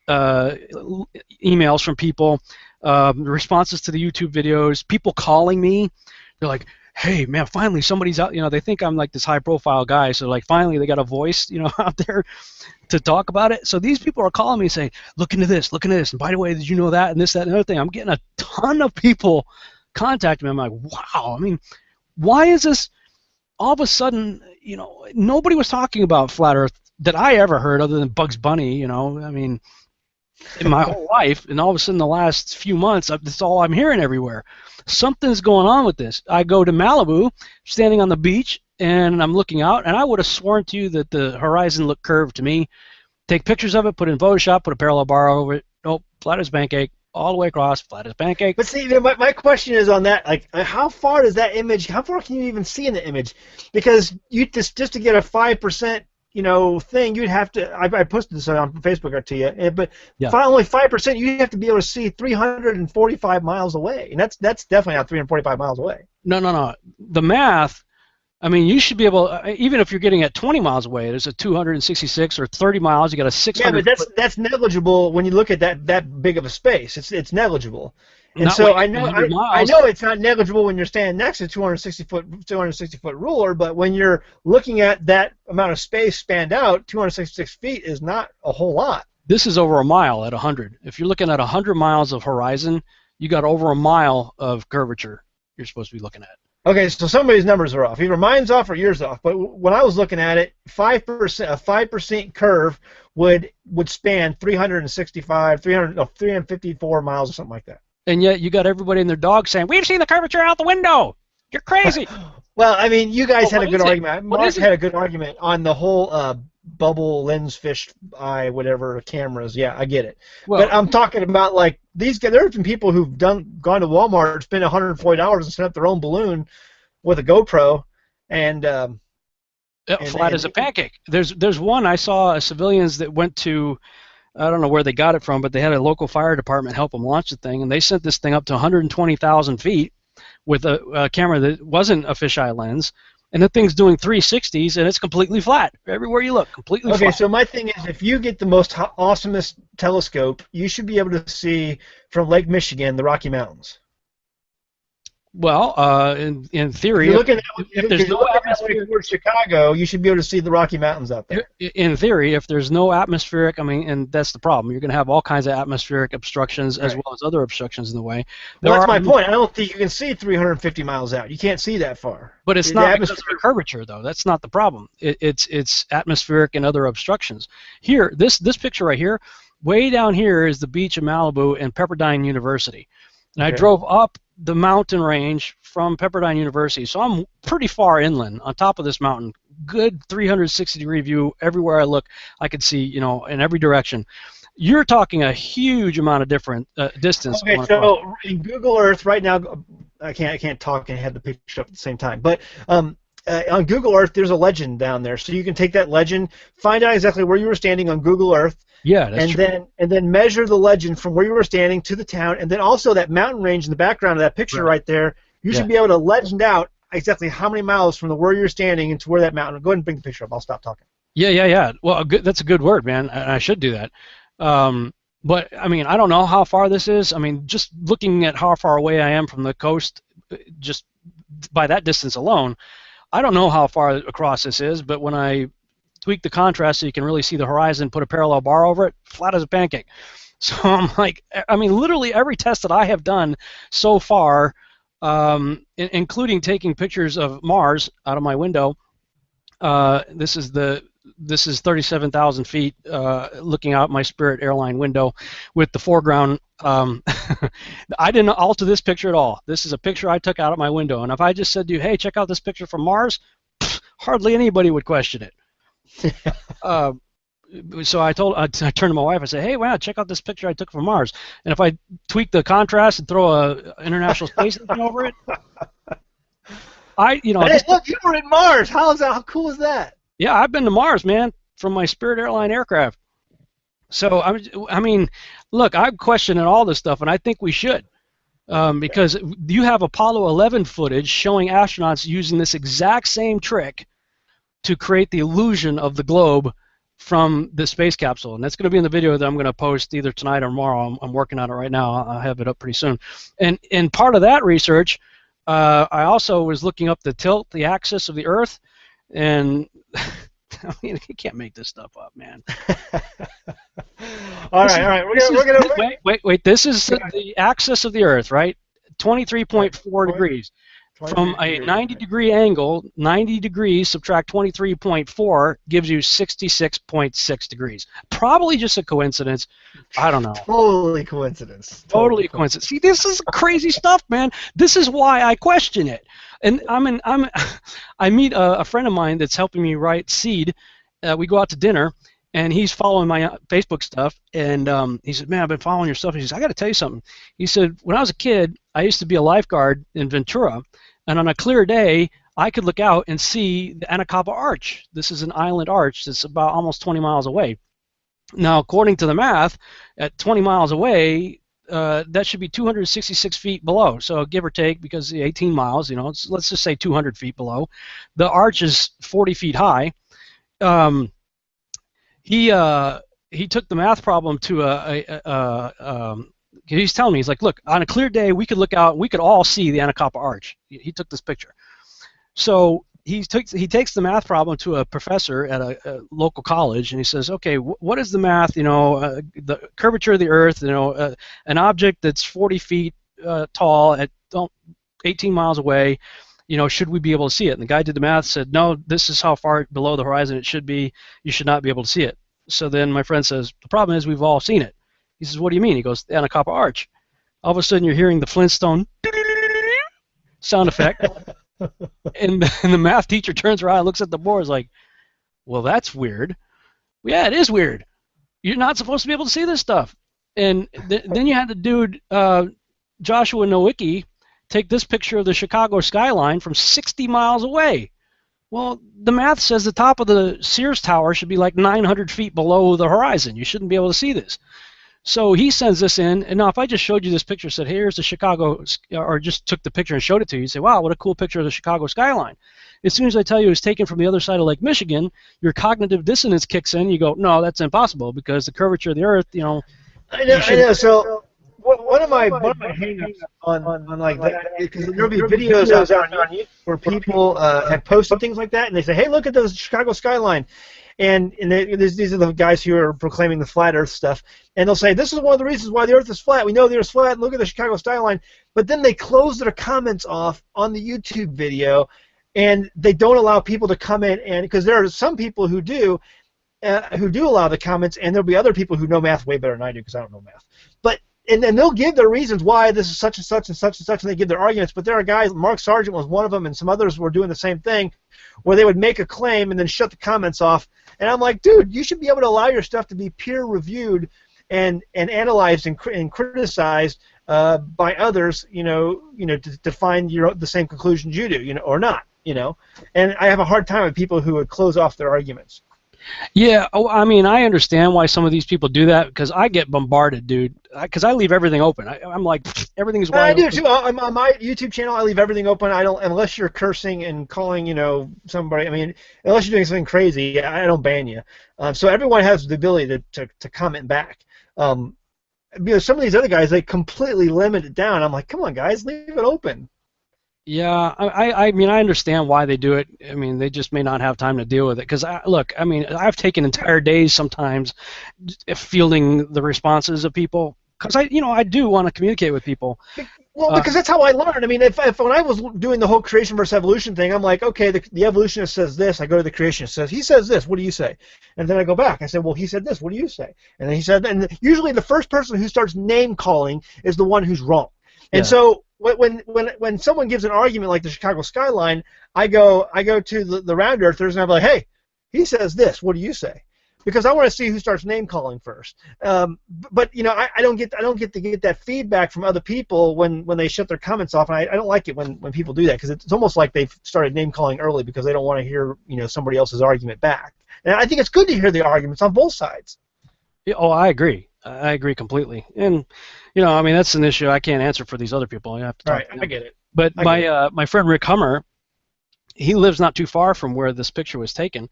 emails from people, responses to the YouTube videos, people calling me. They're like, hey man, finally somebody's out. They think I'm like this high profile guy, so like finally they got a voice out there to talk about it. So these people are calling me saying, look into this, and by the way, did you know that and this, that, and the other thing. I'm getting a ton of people contacting me. I'm like, wow. I mean, why is this all of a sudden? Nobody was talking about flat Earth that I ever heard other than Bugs Bunny. I mean, in my whole life, and all of a sudden the last few months, that's all I'm hearing everywhere. Something's going on with this. I go to Malibu, standing on the beach, and I'm looking out, and I would have sworn to you that the horizon looked curved to me. Take pictures of it, put it in Photoshop, put a parallel bar over it. Nope, flat as pancake, all the way across, flat as pancake. But see, my question is on that, like, how far does that image, how far can you even see in the image? Because you just to get a 5%, thing, you'd have to. I posted this on Facebook to you, but yeah. Only 5%. You have to be able to see 345 miles away, and that's definitely not 345 miles away. No. The math. I mean, you should be able. Even if you're getting at 20 miles away, there's a 266 or 30 miles. You got a 600. Yeah, but that's negible when you look at that big of a space. It's negligible. And so I know it's not negligible when you're standing next to a 260 foot ruler, but when you're looking at that amount of space spanned out, 266 feet is not a whole lot. This is over a mile at 100. If you're looking at 100 miles of horizon, you got over a mile of curvature you're supposed to be looking at. Okay, so somebody's numbers are off. Either mine's off or yours off. But when I was looking at it, 5% a 5% curve would span 354 miles or something like that. And yet you got everybody and their dog saying, we've seen the curvature out the window. You're crazy. Well, I mean, you guys had a good argument. Mark had a good argument on the whole bubble lens fish eye, whatever, cameras. Yeah, I get it. Well, but I'm talking about, like, these guys. There have been people who've gone to Walmart, spent $140 and set up their own balloon with a GoPro, and Flat as a pancake. There's one I saw civilians that went to, I don't know where they got it from, but they had a local fire department help them launch the thing, and they sent this thing up to 120,000 feet with a camera that wasn't a fisheye lens, and the thing's doing 360s, and it's completely flat. Everywhere you look, completely flat. Okay, so my thing is, if you get the most awesomest telescope, you should be able to see from Lake Michigan the Rocky Mountains. Well, in theory, if there's no atmosphere towards Chicago, you should be able to see the Rocky Mountains out there. In theory, if there's no atmospheric, I mean, and that's the problem, you're going to have all kinds of atmospheric obstructions as well as other obstructions in the way. Well, that's my point. I don't think you can see 350 miles out. You can't see that far. But it's not because of the curvature, though. That's not the problem. It's atmospheric and other obstructions. Here, this picture right here, way down here is the beach of Malibu and Pepperdine University. And I drove up the mountain range from Pepperdine University, so I'm pretty far inland on top of this mountain. Good 360-degree view everywhere I look. I could see, in every direction. You're talking a huge amount of different distance. Okay, so in Google Earth right now, I can't talk and have the picture up at the same time, but on Google Earth, there's a legend down there, so you can take that legend, find out exactly where you were standing on Google Earth. Yeah, that's true. And then measure the legend from where you were standing to the town, and then also that mountain range in the background of that picture right there. You should be able to legend out exactly how many miles from where you're standing into where that mountain. Go ahead and bring the picture up. I'll stop talking. Yeah. Well, that's a good word, man. I should do that. But I mean, I don't know how far this is. I mean, just looking at how far away I am from the coast, just by that distance alone, I don't know how far across this is. But when I tweak the contrast so you can really see the horizon, put a parallel bar over it, flat as a pancake. So I'm like, I mean, literally every test that I have done so far, including taking pictures of Mars out of my window, this is 37,000 feet looking out my Spirit airline window with the foreground. I didn't alter this picture at all. This is a picture I took out of my window, and if I just said to you, hey, check out this picture from Mars, hardly anybody would question it. So I turned to my wife. I said, "Hey, wow, check out this picture I took from Mars." And if I tweak the contrast and throw a International Space Station over it, Hey, look, you were in Mars. How cool is that? Yeah, I've been to Mars, man, from my Spirit Airline aircraft. So I mean, look, I'm questioning all this stuff, and I think we should. Because you have Apollo 11 footage showing astronauts using this exact same trick to create the illusion of the globe from the space capsule, and that's going to be in the video that I'm going to post either tonight or tomorrow. I'm working on it right now. I'll have it up pretty soon. And part of that research, I also was looking up the axis of the Earth, and I mean, you can't make this stuff up, man. all right. Wait. This is the axis of the Earth, right? 23.4 degrees. From a 90-degree angle, 90 degrees subtract 23.4 gives you 66.6 degrees. Probably just a coincidence. I don't know. Totally coincidence. Totally coincidence. See, this is crazy stuff, man. This is why I question it. And I meet a friend of mine that's helping me write Seed. We go out to dinner, and he's following my Facebook stuff. And he said, "Man, I've been following your stuff." He says, "I got to tell you something." He said, "When I was a kid, I used to be a lifeguard in Ventura. And on a clear day, I could look out and see the Anacapa Arch. This is an island arch that's about almost 20 miles away. Now, according to the math, at 20 miles away, that should be 266 feet below. So give or take, because 18 miles, let's just say 200 feet below. The arch is 40 feet high. He took the math problem to he's telling me, he's like, look, on a clear day, we could look out, we could all see the Anacapa Arch. He took this picture. So he takes the math problem to a professor at a local college, and he says, okay, what is the math, the curvature of the Earth, an object that's 40 feet tall at 18 miles away, should we be able to see it? And the guy did the math, said, no, this is how far below the horizon it should be. You should not be able to see it. So then my friend says, the problem is we've all seen it. He says, what do you mean? He goes, the Anacapa Arch. All of a sudden, you're hearing the Flintstone sound effect, and the math teacher turns around and looks at the board, is like, well, that's weird. Yeah, it is weird. You're not supposed to be able to see this stuff. And then you had the dude, Joshua Nowicki, take this picture of the Chicago skyline from 60 miles away. Well, the math says the top of the Sears Tower should be like 900 feet below the horizon. You shouldn't be able to see this. So he sends this in, and now if I just showed you this picture, said, hey, here's the Chicago, or just took the picture and showed it to you, you say, wow, what a cool picture of the Chicago skyline. As soon as I tell you it's taken from the other side of Lake Michigan, your cognitive dissonance kicks in. You go, no, that's impossible because the curvature of the Earth, I know, you I shouldn't. know. So one of my hangups on like that, because there'll be videos out there on YouTube where people have posted things like that, and they say, "Hey, look at the Chicago skyline," and these are the guys who are proclaiming the flat Earth stuff, and they'll say, "This is one of the reasons why the Earth is flat. We know the Earth's flat. Look at the Chicago skyline," but then they close their comments off on the YouTube video, and they don't allow people to comment, and because there are some people who do allow the comments, and there'll be other people who know math way better than I do because I don't know math. But and they'll give their reasons why this is such and such and such and such, and they give their arguments. But there are guys, Mark Sargent was one of them, and some others were doing the same thing, where they would make a claim and then shut the comments off. And I'm like, dude, you should be able to allow your stuff to be peer-reviewed and analyzed and criticized by others, to find the same conclusions you do, or not, And I have a hard time with people who would close off their arguments. Yeah, oh, I mean, I understand why some of these people do that because I get bombarded, dude. Because I leave everything open. I'm like, everything's wide I do open. too. On my YouTube channel, I leave everything open. I don't, unless you're cursing and calling, somebody. I mean, unless you're doing something crazy, I don't ban you. So everyone has the ability to comment back. Some of these other guys, they completely limit it down. I'm like, come on, guys, leave it open. Yeah, I mean, I understand why they do it. I mean, they just may not have time to deal with it. Because, look, I mean, I've taken entire days sometimes fielding the responses of people. Because I do want to communicate with people. Well, because that's how I learned. I mean, if when I was doing the whole creation versus evolution thing, I'm like, okay, the evolutionist says this. I go to the creationist, he says this. What do you say? And then I go back. I say, well, he said this. What do you say? And then he said, and usually the first person who starts name calling is the one who's wrong. And so when someone gives an argument like the Chicago skyline, I go to the round earthers and I'm like, hey, he says this. What do you say? Because I want to see who starts name calling first. But I don't get to get that feedback from other people when they shut their comments off, and I don't like it when people do that because it's almost like they've started name calling early because they don't want to hear somebody else's argument back. And I think it's good to hear the arguments on both sides. Yeah, oh, I agree. I agree completely. And I mean, that's an issue I can't answer for these other people. I have to talk to them. I get it. But my friend Rick Hummer, he lives not too far from where this picture was taken.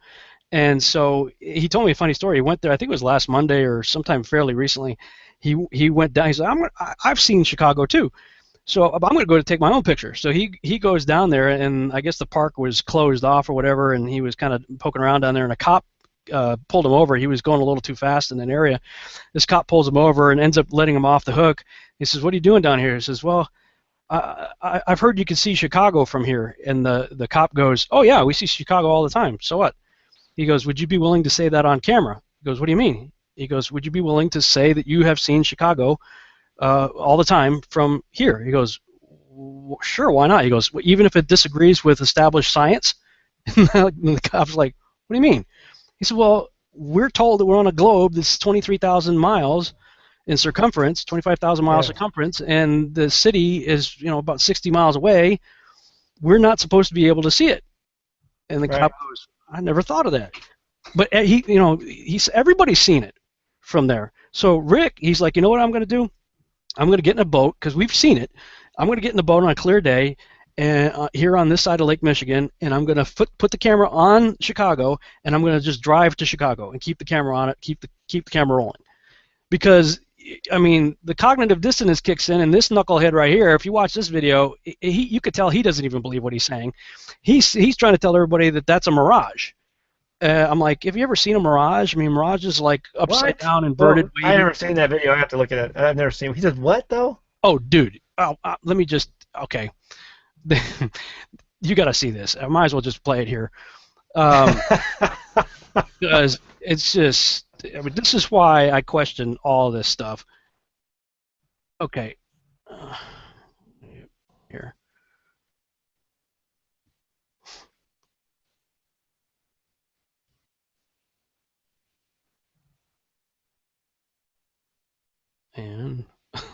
And so he told me a funny story. He went there, I think it was last Monday or sometime fairly recently. He went down. He said, I've seen Chicago too. So I'm going to go to take my own picture. So he goes down there, and I guess the park was closed off or whatever, and he was kind of poking around down there, and a cop pulled him over. He was going a little too fast in that area. This cop pulls him over and ends up letting him off the hook. He says, what are you doing down here? He says, well, I've heard you can see Chicago from here. And the cop goes, oh, yeah, we see Chicago all the time. So what? He goes, would you be willing to say that on camera? He goes, what do you mean? He goes, would you be willing to say that you have seen Chicago all the time from here? He goes, sure, why not? He goes, well, even if it disagrees with established science? And the cop's like, what do you mean? He said, well, we're told that we're on a globe that's 23,000 miles in circumference, 25,000 miles circumference, and the city is about 60 miles away. We're not supposed to be able to see it. And the cop goes, I never thought of that. But he's everybody's seen it from there. So Rick, he's like, you know what I'm going to do? I'm going to get in a boat because we've seen it. I'm going to get in the boat on a clear day and here on this side of Lake Michigan, and I'm going to put the camera on Chicago, and I'm going to just drive to Chicago and keep the camera on it, keep the camera rolling. Because I mean, the cognitive dissonance kicks in, and this knucklehead right here, if you watch this video, you could tell he doesn't even believe what he's saying. He's trying to tell everybody that that's a mirage. I'm like, have you ever seen a mirage? I mean, mirage is like upside down, inverted. Well, I've never seen that video. I have to look at it. I've never seen it. He says, what, though? Oh, dude. Let me just, okay. You got to see this. I might as well just play it here. Because it's just, I mean, this is why I question all this stuff. Okay. Here. And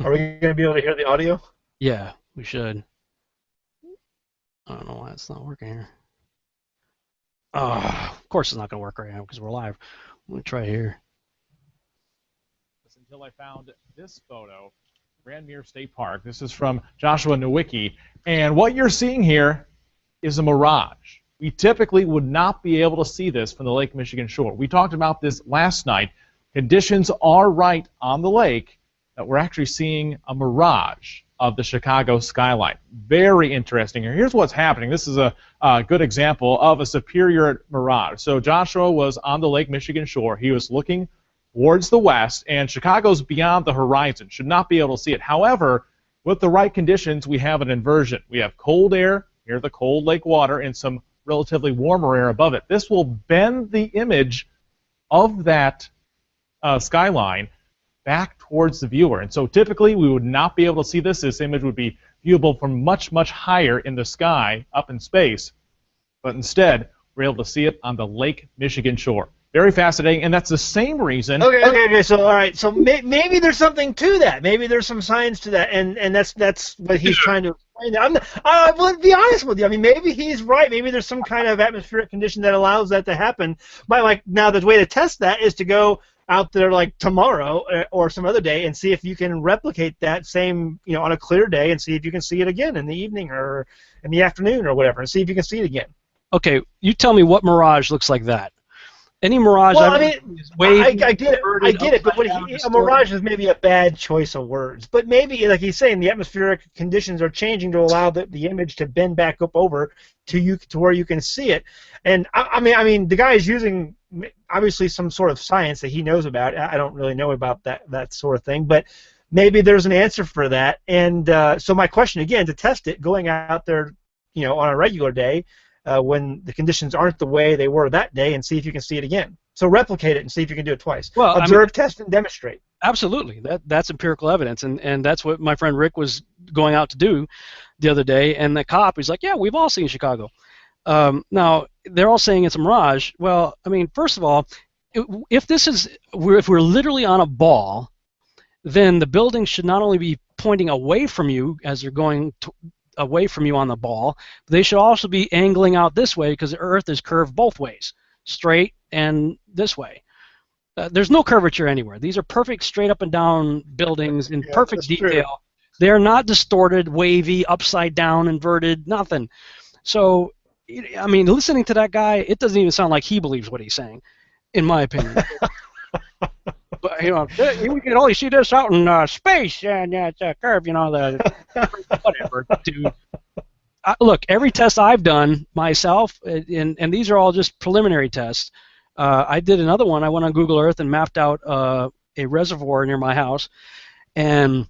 are we going to be able to hear the audio? Yeah, we should. I don't know why it's not working here. Of course it's not going to work right now because we're live. I'm going to try here. Until I found this photo, Grandmere State Park. This is from Joshua Nowicki. And what you're seeing here is a mirage. We typically would not be able to see this from the Lake Michigan shore. We talked about this last night. Conditions are right on the lake that we're actually seeing a mirage of the Chicago skyline. Very interesting. Here's what's happening. This is a good example of a superior mirage. So Joshua was on the Lake Michigan shore. He was looking towards the west, and Chicago's beyond the horizon. Should not be able to see it. However, with the right conditions, we have an inversion. We have cold air near the cold lake water and some relatively warmer air above it. This will bend the image of that skyline back towards the viewer. And so typically we would not be able to see this. This image would be viewable from much, much higher in the sky, up in space. But instead, we're able to see it on the Lake Michigan shore. Very fascinating, and that's the same reason. Okay. So all right. So maybe there's something to that. Maybe there's some science to that, and that's what he's trying to explain. I will be honest with you. I mean, maybe he's right. Maybe there's some kind of atmospheric condition that allows that to happen. But like now, the way to test that is to go out there like tomorrow or some other day and see if you can replicate that same, on a clear day, and see if you can see it again in the evening or in the afternoon or whatever, and see if you can see it again. Okay, you tell me what mirage looks like that. Any mirage? Well, I get it, but a mirage is maybe a bad choice of words. But maybe, like he's saying, the atmospheric conditions are changing to allow the image to bend back up over to where you can see it. And I mean, the guy is using obviously some sort of science that he knows about. I don't really know about that sort of thing, but maybe there's an answer for that. And so my question again, to test it, going out there, on a regular day, when the conditions aren't the way they were that day, and see if you can see it again. So replicate it and see if you can do it twice. Well, observe, test, and demonstrate. Absolutely. That's empirical evidence, and that's what my friend Rick was going out to do the other day. And the cop, he's like, yeah, we've all seen Chicago. Now, they're all saying it's a mirage. Well, I mean, first of all, if we're literally on a ball, then the buildings should not only be pointing away from you as they're going away from you on the ball, they should also be angling out this way because the Earth is curved both ways, straight and this way. There's no curvature anywhere. These are perfect straight up and down buildings in perfect detail. True. They're not distorted, wavy, upside down, inverted, nothing. So, I mean, listening to that guy, it doesn't even sound like he believes what he's saying, in my opinion. But, we can only see this out in space, and it's a curve, whatever, dude. Look, every test I've done myself, and these are all just preliminary tests. I did another one. I went on Google Earth and mapped out a reservoir near my house, and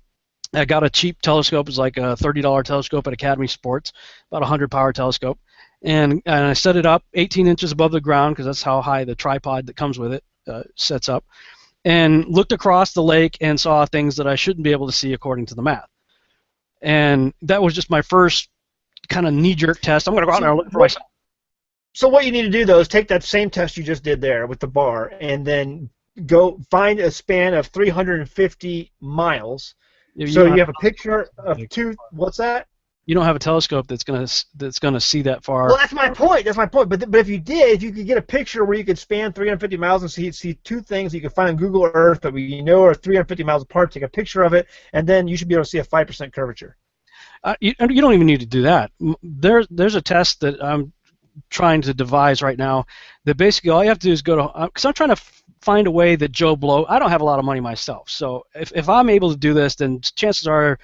I got a cheap telescope. It was like a $30 telescope at Academy Sports, about a 100-power telescope. And I set it up 18 inches above the ground because that's how high the tripod that comes with it sets up. And looked across the lake and saw things that I shouldn't be able to see according to the math. And that was just my first kind of knee-jerk test. I'm going to go out there and look for myself. So what you need to do, though, is take that same test you just did there with the bar and then go find a span of 350 miles. So you have a picture of what's that? You don't have a telescope that's gonna see that far. Well, that's my point. But if you did, if you could get a picture where you could span 350 miles and see two things you could find on Google Earth that are 350 miles apart, take a picture of it, and then you should be able to see a 5% curvature. You don't even need to do that. There's a test that I'm trying to devise right now that basically all you have to do is go to, because I'm trying to find a way that Joe Blow, I don't have a lot of money myself, so if I'm able to do this, then chances are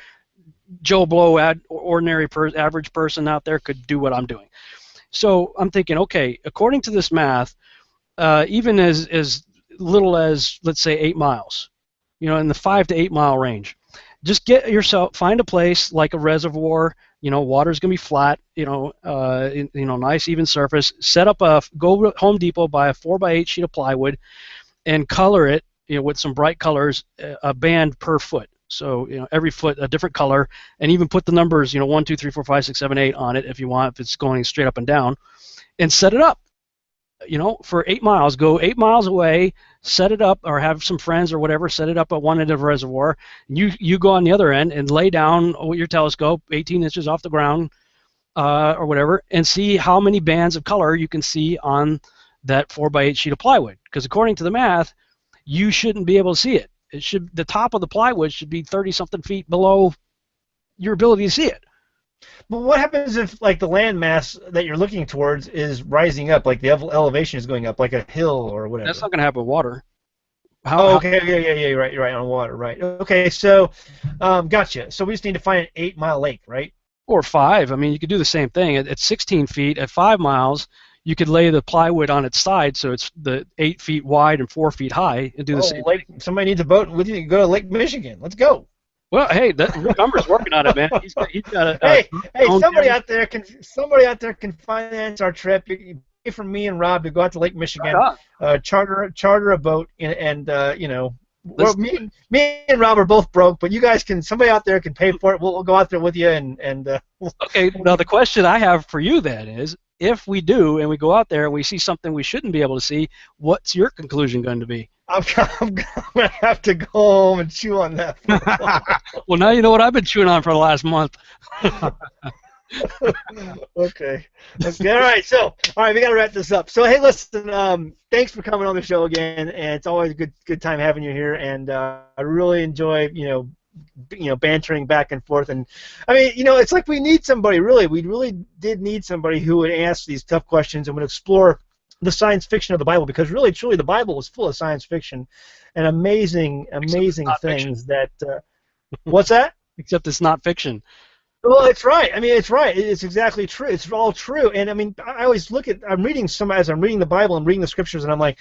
Joe Blow, average person out there could do what I'm doing. So I'm thinking, okay, according to this math, even as little as, let's say, 8 miles, in the 5 to 8 mile range, just find a place like a reservoir. Water's gonna be flat. Nice even surface. Go to Home Depot, buy a 4x8 sheet of plywood, and color it, with some bright colors, a band per foot. So every foot a different color, and even put the numbers 1, 2, 3, 4, 5, 6, 7, 8 on it if you want, if it's going straight up and down, and set it up. For 8 miles, go 8 miles away, set it up, or have some friends or whatever set it up at one end of the reservoir. And you go on the other end and lay down with your telescope 18 inches off the ground or whatever, and see how many bands of color you can see on that 4x8 sheet of plywood. Because according to the math, you shouldn't be able to see it. The top of the plywood should be 30-something feet below your ability to see it. But what happens if, like, the land mass that you're looking towards is rising up, like the elevation is going up, like a hill or whatever? That's not going to happen with water. Okay, yeah, you're right, on water, right. Okay, so, gotcha. So we just need to find an 8-mile lake, right? Or 5. I mean, you could do the same thing. At 16 feet, at 5 miles, you could lay the plywood on its side so it's the 8 feet wide and 4 feet high and do the same thing. Somebody needs a boat with you. Go to Lake Michigan. Let's go. Well, hey, Rick Humber's working on it, man. He's got a hey, somebody out there can finance our trip. You pay for me and Rob to go out to Lake Michigan, charter a boat, and you know, me and Rob are both broke, but you guys can. Somebody out there can pay for it. We'll go out there with you and. Okay. Now the question I have for you then is, if we do and we go out there and we see something we shouldn't be able to see, what's your conclusion going to be? I'm gonna have to go home and chew on that. Well, now you know what I've been chewing on for the last month. Okay. All right. So, we gotta wrap this up. So, hey, listen. Thanks for coming on the show again, and it's always a good time having you here. And I really enjoy, bantering back and forth. And I mean, it's like we need somebody. Really, we really did need somebody who would ask these tough questions and would explore the science fiction of the Bible, because really, truly, the Bible is full of science fiction and amazing things that. What's that? Except it's not fiction. Well, it's right. I mean, it's right. It's exactly true. It's all true. And I mean, I always look at. As I'm reading the Bible, I'm reading the scriptures, and I'm like,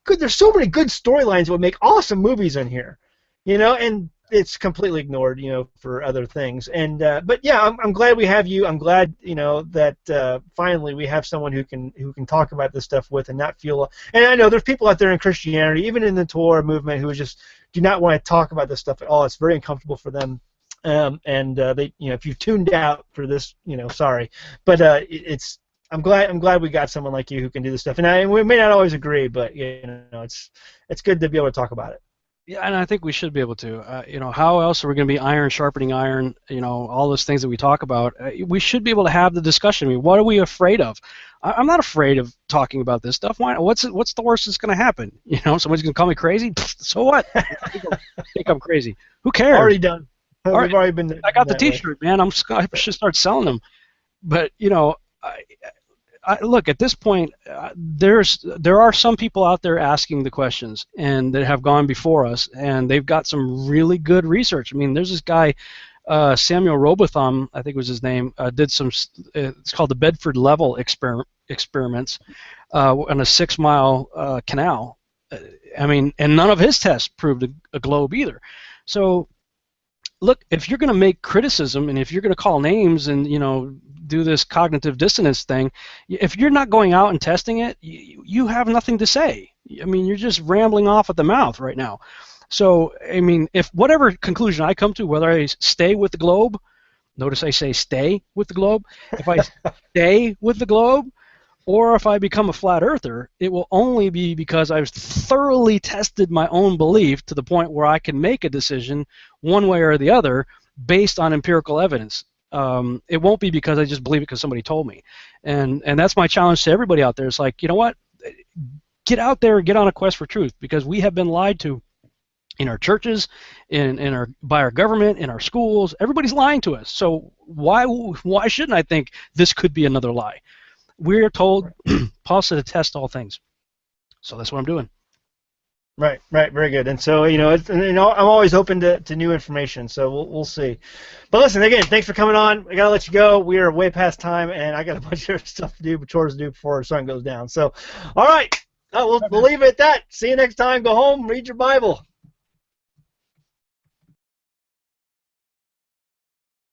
good. There's so many good storylines that would make awesome movies in here, and it's completely ignored, for other things. And but yeah, I'm glad we have you. I'm glad, that finally we have someone who can talk about this stuff with and not feel. And I know there's people out there in Christianity, even in the Torah movement, who just do not want to talk about this stuff at all. It's very uncomfortable for them. And they, if you've tuned out for this, sorry. But I'm glad we got someone like you who can do this stuff. And we may not always agree, but it's good to be able to talk about it. Yeah, and I think we should be able to. How else are we going to be iron sharpening iron? All those things that we talk about. We should be able to have the discussion. I mean, what are we afraid of? I'm not afraid of talking about this stuff. Why? What's the worst that's going to happen? Somebody's going to call me crazy. So what? Think I'm crazy. Who cares? Already done. We've already been. I got the T-shirt, man. I should start selling them. But I look at this point. There are some people out there asking the questions, and that have gone before us, and they've got some really good research. I mean, there's this guy, Samuel Robotham, I think was his name, did some. It's called the Bedford Level experiments on a 6-mile canal. I mean, and none of his tests proved a globe either. So. Look, if you're going to make criticism and if you're going to call names and do this cognitive dissonance thing, if you're not going out and testing it, you have nothing to say. I mean, you're just rambling off at the mouth right now. So, I mean, if whatever conclusion I come to, whether I stay with the globe, notice I say stay with the globe, if I stay with the globe, or if I become a flat earther, it will only be because I've thoroughly tested my own belief to the point where I can make a decision one way or the other based on empirical evidence. It won't be because I just believe it because somebody told me. And that's my challenge to everybody out there. It's like, you know what? Get out there and get on a quest for truth, because we have been lied to in our churches, by our government, in our schools. Everybody's lying to us. So why shouldn't I think this could be another lie? We're told, Paul said, to test all things. So that's what I'm doing. Right, very good. And so, I'm always open to new information. So we'll see. But listen, again, thanks for coming on. I gotta let you go. We are way past time, and I got a bunch of stuff to do, chores to do before the sun goes down. So, all right, we'll leave it at that. See you next time. Go home, read your Bible.